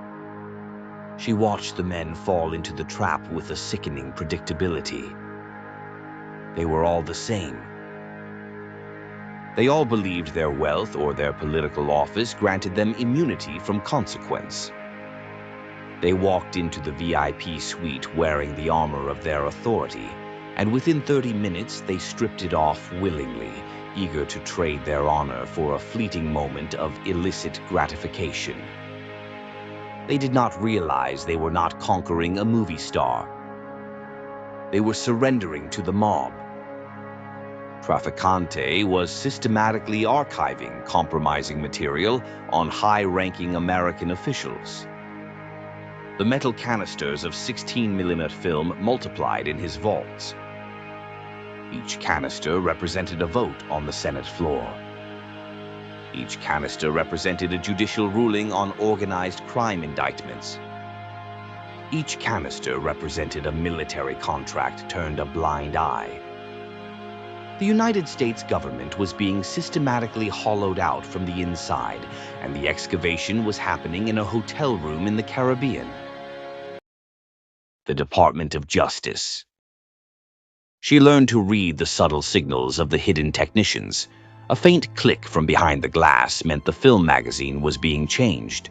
She watched the men fall into the trap with a sickening predictability. They were all the same. They all believed their wealth or their political office granted them immunity from consequence. They walked into the VIP suite wearing the armor of their authority, and within 30 minutes they stripped it off willingly, eager to trade their honor for a fleeting moment of illicit gratification. They did not realize they were not conquering a movie star. They were surrendering to the mob. Trafficante was systematically archiving compromising material on high-ranking American officials. The metal canisters of 16mm film multiplied in his vaults. Each canister represented a vote on the Senate floor. Each canister represented a judicial ruling on organized crime indictments. Each canister represented a military contract turned a blind eye. The United States government was being systematically hollowed out from the inside, and the excavation was happening in a hotel room in the Caribbean. The Department of Justice. She learned to read the subtle signals of the hidden technicians. A faint click from behind the glass meant the film magazine was being changed.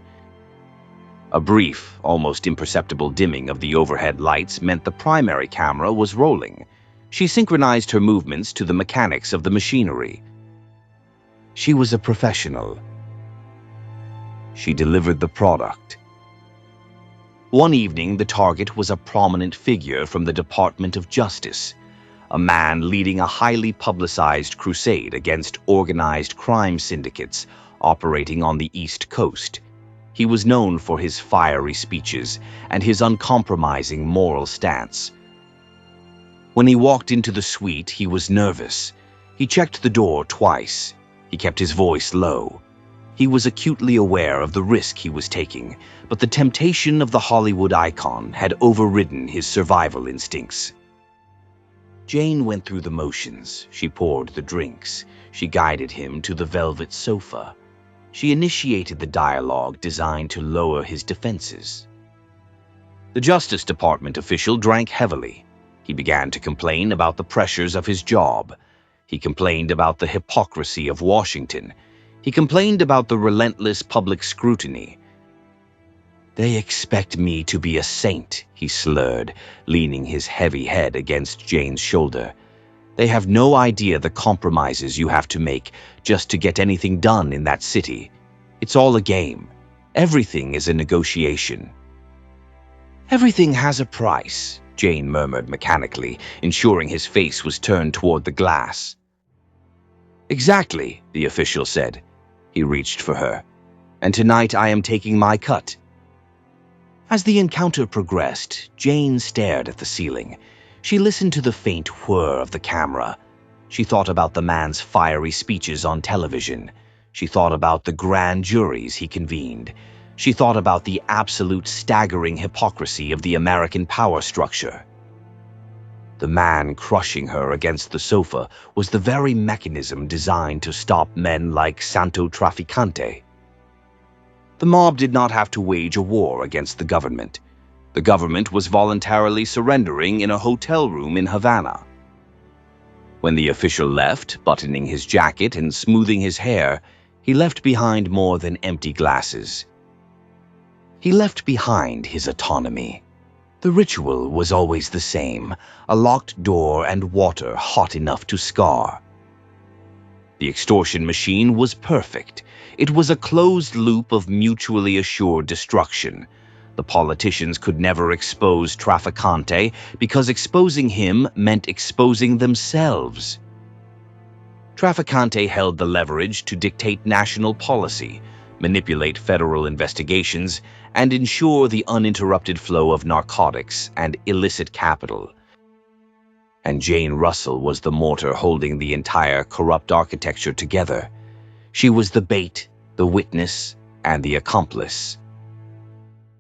A brief, almost imperceptible dimming of the overhead lights meant the primary camera was rolling. She synchronized her movements to the mechanics of the machinery. She was a professional. She delivered the product. One evening, the target was a prominent figure from the Department of Justice, a man leading a highly publicized crusade against organized crime syndicates operating on the East Coast. He was known for his fiery speeches and his uncompromising moral stance. When he walked into the suite, he was nervous. He checked the door twice. He kept his voice low. He was acutely aware of the risk he was taking, but the temptation of the Hollywood icon had overridden his survival instincts. Jane went through the motions. She poured the drinks. She guided him to the velvet sofa. She initiated the dialogue designed to lower his defenses. The Justice Department official drank heavily. He began to complain about the pressures of his job. He complained about the hypocrisy of Washington. He complained about the relentless public scrutiny. "They expect me to be a saint," he slurred, leaning his heavy head against Jane's shoulder. "They have no idea the compromises you have to make just to get anything done in that city. It's all a game. Everything is a negotiation." "Everything has a price," Jane murmured mechanically, ensuring his face was turned toward the glass. "Exactly," the official said. He reached for her. "And tonight I am taking my cut." As the encounter progressed, Jane stared at the ceiling. She listened to the faint whir of the camera. She thought about the man's fiery speeches on television. She thought about the grand juries he convened. She thought about the absolute staggering hypocrisy of the American power structure. The man crushing her against the sofa was the very mechanism designed to stop men like Santo Trafficante. The mob did not have to wage a war against the government. The government was voluntarily surrendering in a hotel room in Havana. When the official left, buttoning his jacket and smoothing his hair, he left behind more than empty glasses. He left behind his autonomy. The ritual was always the same, a locked door and water hot enough to scar. The extortion machine was perfect. It was a closed loop of mutually assured destruction. The politicians could never expose Trafficante because exposing him meant exposing themselves. Trafficante held the leverage to dictate national policy, manipulate federal investigations, and ensure the uninterrupted flow of narcotics and illicit capital. And Jane Russell was the mortar holding the entire corrupt architecture together. She was the bait, the witness, and the accomplice.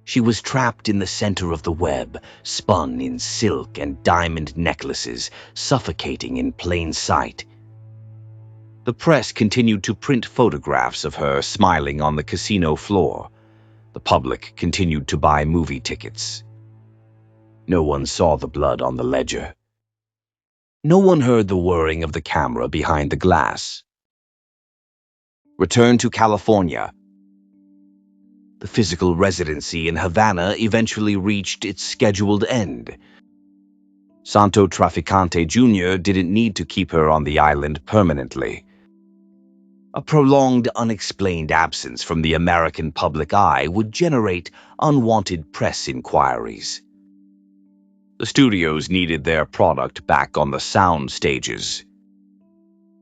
She was trapped in the center of the web, spun in silk and diamond necklaces, suffocating in plain sight. The press continued to print photographs of her smiling on the casino floor. The public continued to buy movie tickets. No one saw the blood on the ledger. No one heard the whirring of the camera behind the glass. Return to California. The physical residency in Havana eventually reached its scheduled end. Santo Traficante Jr. didn't need to keep her on the island permanently. A prolonged, unexplained absence from the American public eye would generate unwanted press inquiries. The studios needed their product back on the sound stages.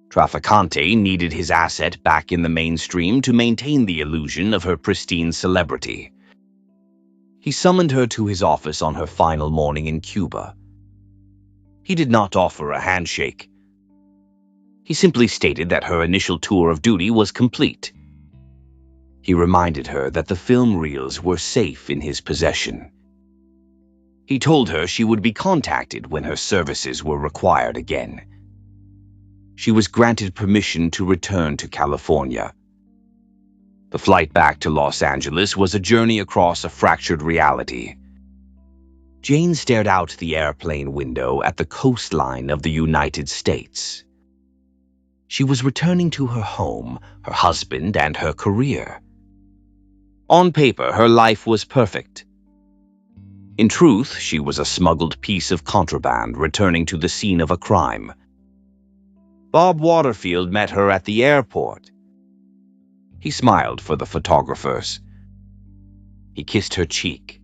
Traficante needed his asset back in the mainstream to maintain the illusion of her pristine celebrity. He summoned her to his office on her final morning in Cuba. He did not offer a handshake. He simply stated that her initial tour of duty was complete. He reminded her that the film reels were safe in his possession. He told her she would be contacted when her services were required again. She was granted permission to return to California. The flight back to Los Angeles was a journey across a fractured reality. Jane stared out the airplane window at the coastline of the United States. She was returning to her home, her husband, and her career. On paper, her life was perfect. In truth, she was a smuggled piece of contraband returning to the scene of a crime. Bob Waterfield met her at the airport. He smiled for the photographers. He kissed her cheek.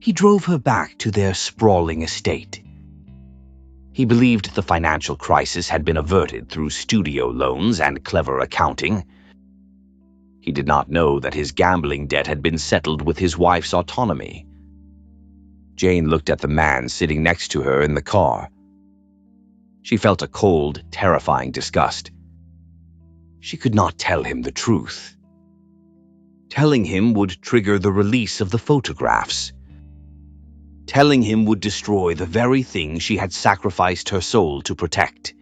He drove her back to their sprawling estate. He believed the financial crisis had been averted through studio loans and clever accounting. He did not know that his gambling debt had been settled with his wife's autonomy. Jane looked at the man sitting next to her in the car. She felt a cold, terrifying disgust. She could not tell him the truth. Telling him would trigger the release of the photographs. Telling him would destroy the very thing she had sacrificed her soul to protect.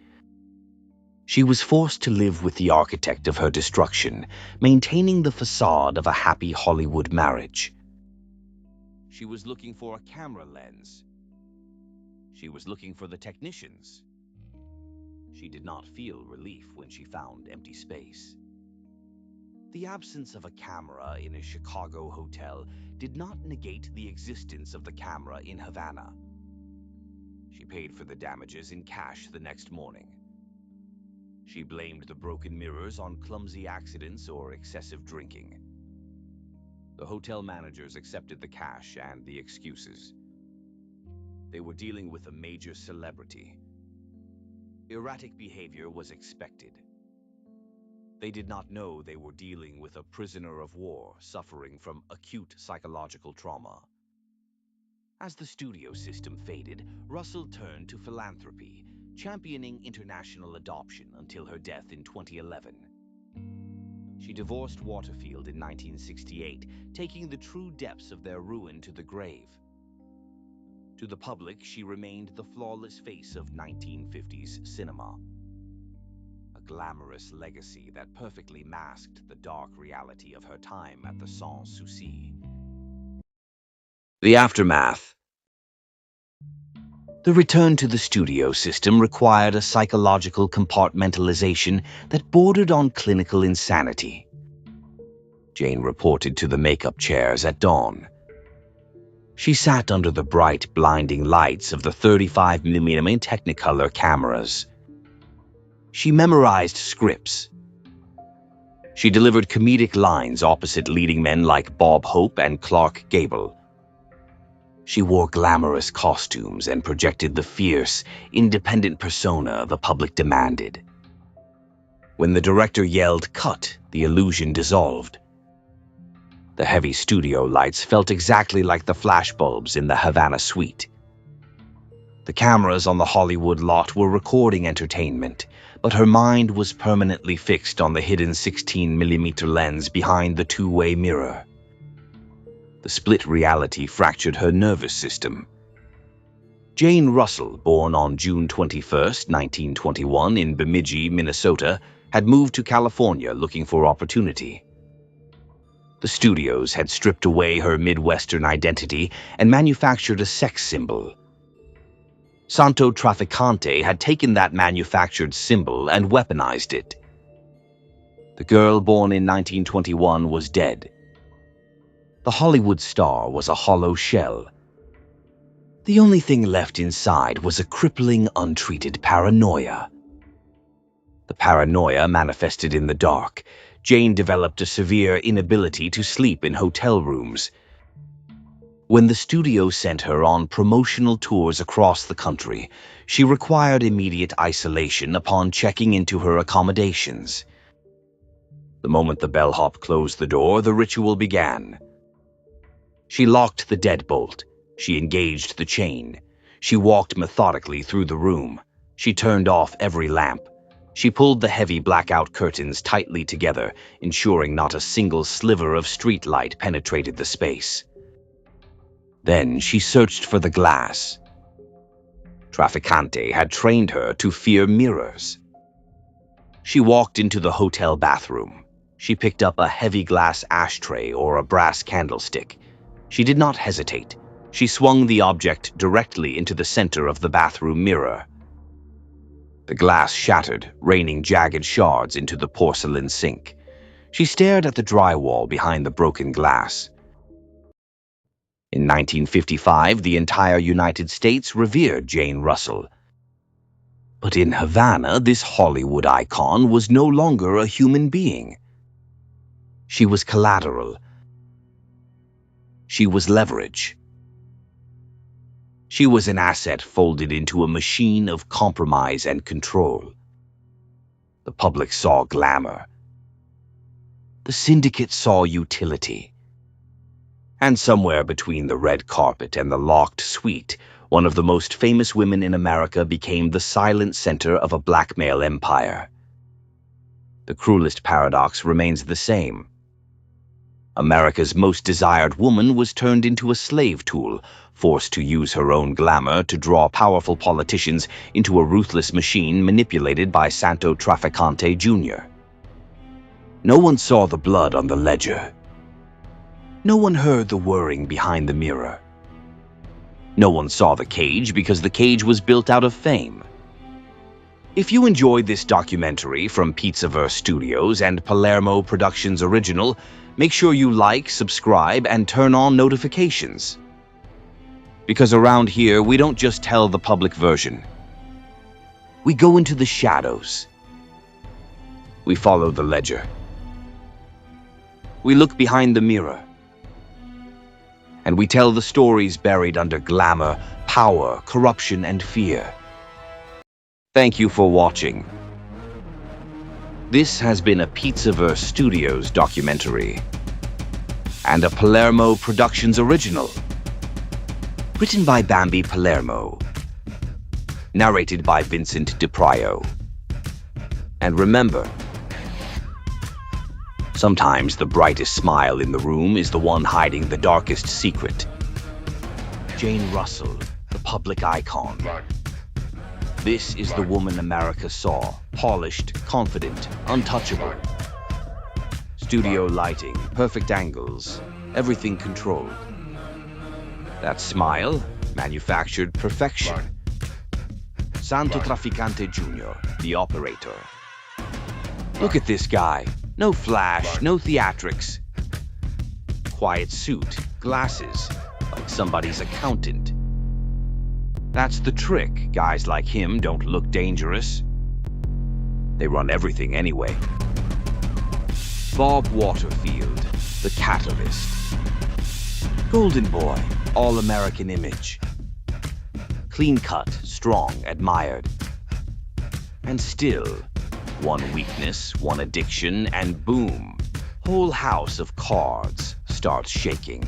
She was forced to live with the architect of her destruction, maintaining the facade of a happy Hollywood marriage. She was looking for a camera lens. She was looking for the technicians. She did not feel relief when she found empty space. The absence of a camera in a Chicago hotel did not negate the existence of the camera in Havana. She paid for the damages in cash the next morning. She blamed the broken mirrors on clumsy accidents or excessive drinking. The hotel managers accepted the cash and the excuses. They were dealing with a major celebrity. Erratic behavior was expected. They did not know they were dealing with a prisoner of war suffering from acute psychological trauma. As the studio system faded, Russell turned to philanthropy, championing international adoption until her death in 2011. She divorced Waterfield in 1968, taking the true depths of their ruin to the grave. To the public, she remained the flawless face of 1950s cinema. A glamorous legacy that perfectly masked the dark reality of her time at the Sans Souci. The aftermath. The return to the studio system required a psychological compartmentalization that bordered on clinical insanity. Jane reported to the makeup chairs at dawn. She sat under the bright, blinding lights of the 35mm Technicolor cameras. She memorized scripts. She delivered comedic lines opposite leading men like Bob Hope and Clark Gable. She wore glamorous costumes and projected the fierce, independent persona the public demanded. When the director yelled "cut," the illusion dissolved. The heavy studio lights felt exactly like the flashbulbs in the Havana suite. The cameras on the Hollywood lot were recording entertainment, but her mind was permanently fixed on the hidden 16mm lens behind the two-way mirror. The split reality fractured her nervous system. Jane Russell, born on June 21, 1921 in Bemidji, Minnesota, had moved to California looking for opportunity. The studios had stripped away her Midwestern identity and manufactured a sex symbol. Santo Trafficante had taken that manufactured symbol and weaponized it. The girl born in 1921 was dead. The Hollywood star was a hollow shell. The only thing left inside was a crippling, untreated paranoia. The paranoia manifested in the dark. Jane developed a severe inability to sleep in hotel rooms. When the studio sent her on promotional tours across the country, she required immediate isolation upon checking into her accommodations. The moment the bellhop closed the door, the ritual began. She locked the deadbolt. She engaged the chain. She walked methodically through the room. She turned off every lamp. She pulled the heavy blackout curtains tightly together, ensuring not a single sliver of streetlight penetrated the space. Then she searched for the glass. Trafficante had trained her to fear mirrors. She walked into the hotel bathroom. She picked up a heavy glass ashtray or a brass candlestick. She did not hesitate. She swung the object directly into the center of the bathroom mirror. The glass shattered, raining jagged shards into the porcelain sink. She stared at the drywall behind the broken glass. In 1955, the entire United States revered Jane Russell. But in Havana, this Hollywood icon was no longer a human being. She was collateral. She was leverage. She was an asset folded into a machine of compromise and control. The public saw glamour. The syndicate saw utility. And somewhere between the red carpet and the locked suite, one of the most famous women in America became the silent center of a blackmail empire. The cruelest paradox remains the same. America's most desired woman was turned into a slave tool, forced to use her own glamour to draw powerful politicians into a ruthless machine manipulated by Santo Trafficante Jr. No one saw the blood on the ledger. No one heard the whirring behind the mirror. No one saw the cage because the cage was built out of fame. If you enjoyed this documentary from Pizzaverse Studios and Palermo Productions Original, make sure you like, subscribe, and turn on notifications. Because around here, we don't just tell the public version. We go into the shadows. We follow the ledger. We look behind the mirror. And we tell the stories buried under glamour, power, corruption, and fear. Thank you for watching. This has been a Pizzaverse Studios documentary and a Palermo Productions original. Written by Bambi Palermo. Narrated by Vincent DiPrio. And remember, sometimes the brightest smile in the room is the one hiding the darkest secret. Jane Russell, the public icon. This is the woman America saw, polished, confident, untouchable. Studio lighting, perfect angles, everything controlled. That smile, manufactured perfection. Santo Trafficante Jr., the operator. Look at this guy. No flash, no theatrics. Quiet suit, glasses, like somebody's accountant. That's the trick. Guys like him don't look dangerous. They run everything anyway. Bob Waterfield, the catalyst. Golden Boy, all-American image. Clean-cut, strong, admired. And still, one weakness, one addiction, and boom, whole house of cards starts shaking.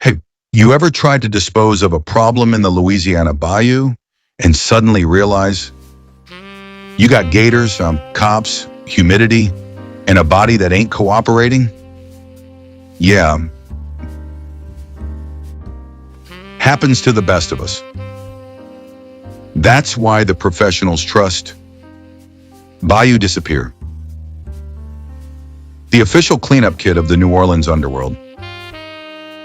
Hey, You ever tried to dispose of a problem in the Louisiana bayou and suddenly realize you got gators, cops, humidity, and a body that ain't cooperating? Yeah, happens to the best of us. That's why the professionals trust Bayou Disappear, the official cleanup kit of the New Orleans underworld.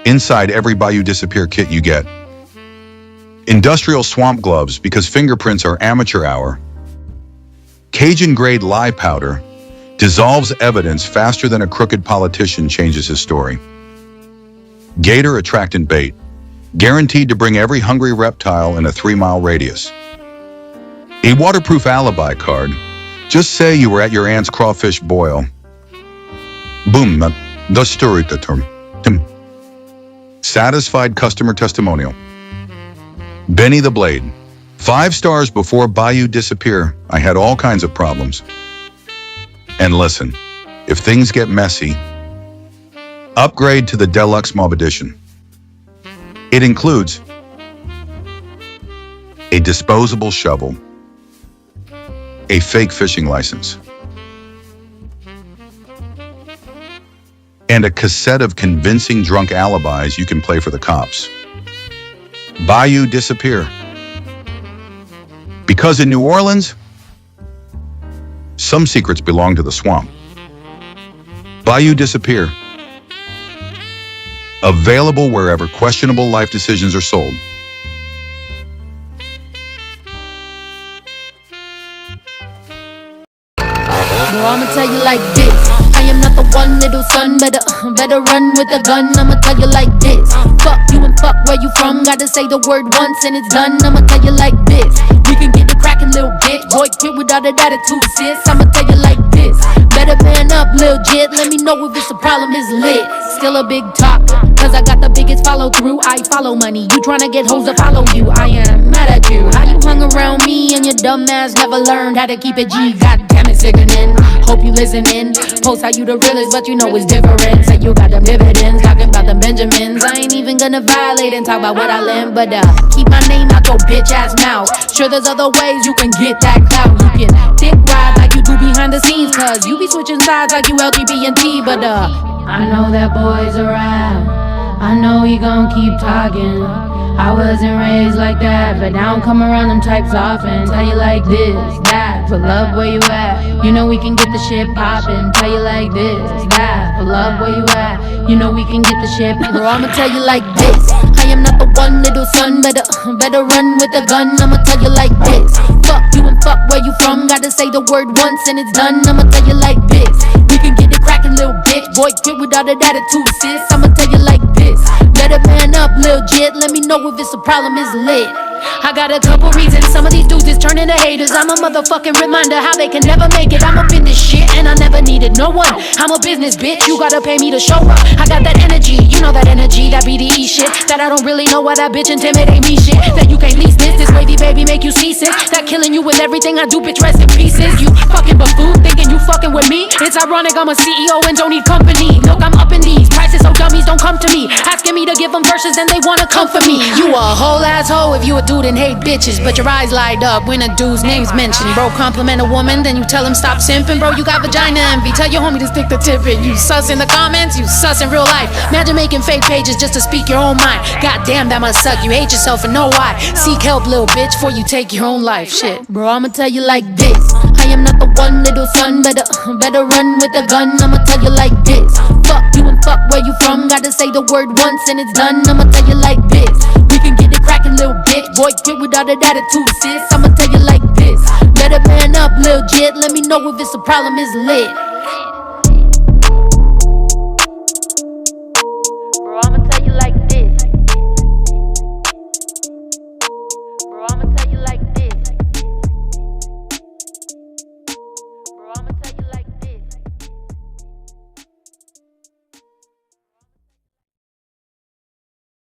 Inside every Bayou Disappear kit you get industrial swamp gloves because fingerprints are amateur hour, Cajun-grade lye powder dissolves evidence faster than a crooked politician changes his story, gator attractant bait, guaranteed to bring every hungry reptile in a 3-mile radius, a waterproof alibi card. Just say you were at your aunt's crawfish boil. Boom, the story the term. Satisfied customer testimonial. Benny the Blade. 5 stars before Bayou Disappear. I had all kinds of problems. And listen, if things get messy, upgrade to the Deluxe Mob Edition. It includes a disposable shovel, a fake fishing license, and a cassette of convincing drunk alibis you can play for the cops. Bayou Disappear. Because in New Orleans, some secrets belong to the swamp. Bayou Disappear. Available wherever questionable life decisions are sold.
Bro, I'ma tell you like this. I am not the one, little son. Better run with a gun. I'ma tell you like this. Fuck you and fuck where you from. Gotta say the word once and it's done. I'ma tell you like this. We can get it crackin', little bitch. Boy, quit without an attitude, sis. I'ma tell you like this. Better man up, lil' jit. Let me know if it's a problem, is lit. Still a big talk, cause I got the biggest follow through. I follow money, you tryna get hoes to follow you. I am mad at you. How you hung around me and your dumb ass never learned how to keep it G. God damn it, sickening. Hope you listening. Post how you the realest, but you know it's different. Say you got them dividends, talking about them Benjamins. I ain't even gonna violate and talk about what I learned, but keep my name out your bitch ass mouth. Sure, there's other ways you can get that clout. You can dick ride like you do behind the scenes, cause you be switching sides like you LGBT, but I know that boy's around. I know he gon' keep talking. I wasn't raised like that, but now I don't come around them types often. Tell you like this, that, pull up where you at. You know we can get the shit poppin'. Tell you like this, that, pull up where you at. You know we can get the shit. Bro, I'ma tell you like this. I am not the one, little son. Better run with a gun. I'ma tell you like this. Fuck you and fuck where you from. Gotta say the word once and it's done. I'ma tell you like this. We can get it crackin', little bitch. Boy, quit without an attitude, sis. I'ma tell you like this. Better man up, lil' jit. Let me know if it's a problem, is lit. I got a couple reasons. Some of these dudes is turning to haters. I'm a motherfucking reminder how they can never make it. I'm up in this shit and I never needed no one. I'm a business bitch, you gotta pay me to show up. I got that energy, you know that energy, that BDE shit. That I don't really know why that bitch intimidate me shit. That you can't lease this wavy baby make you seasick. That killing you with everything I do, bitch, rest in pieces. You fucking buffoon, thinking you fucking with me. It's ironic, I'm a CEO and don't need company. Look, I'm up in these prices, so dummies don't come to me. Asking me to give them verses, then they wanna come for me. You a whole asshole if you a dude and hate bitches, but your eyes light up when a dude's name's mentioned. Bro, compliment a woman, then you tell him stop simping. Bro, you got vagina envy, tell your homie to stick the tip in. You sus in the comments, you sus in real life. Imagine making fake pages just to speak your own mind. God damn, that must suck, you hate yourself and know why. Seek help, little bitch, before you take your own life. Shit, bro, I'ma tell you like this. I am not the one, little son. Better run with a gun. I'ma tell you like this. Fuck you and fuck where you from. Gotta say the word once and it's done. I'ma tell you like this. We can get it crackin', little bitch. Boy, quit without an attitude, sis. I'ma tell you like this. Better man up, lil' jit. Let me know if it's a problem, is lit.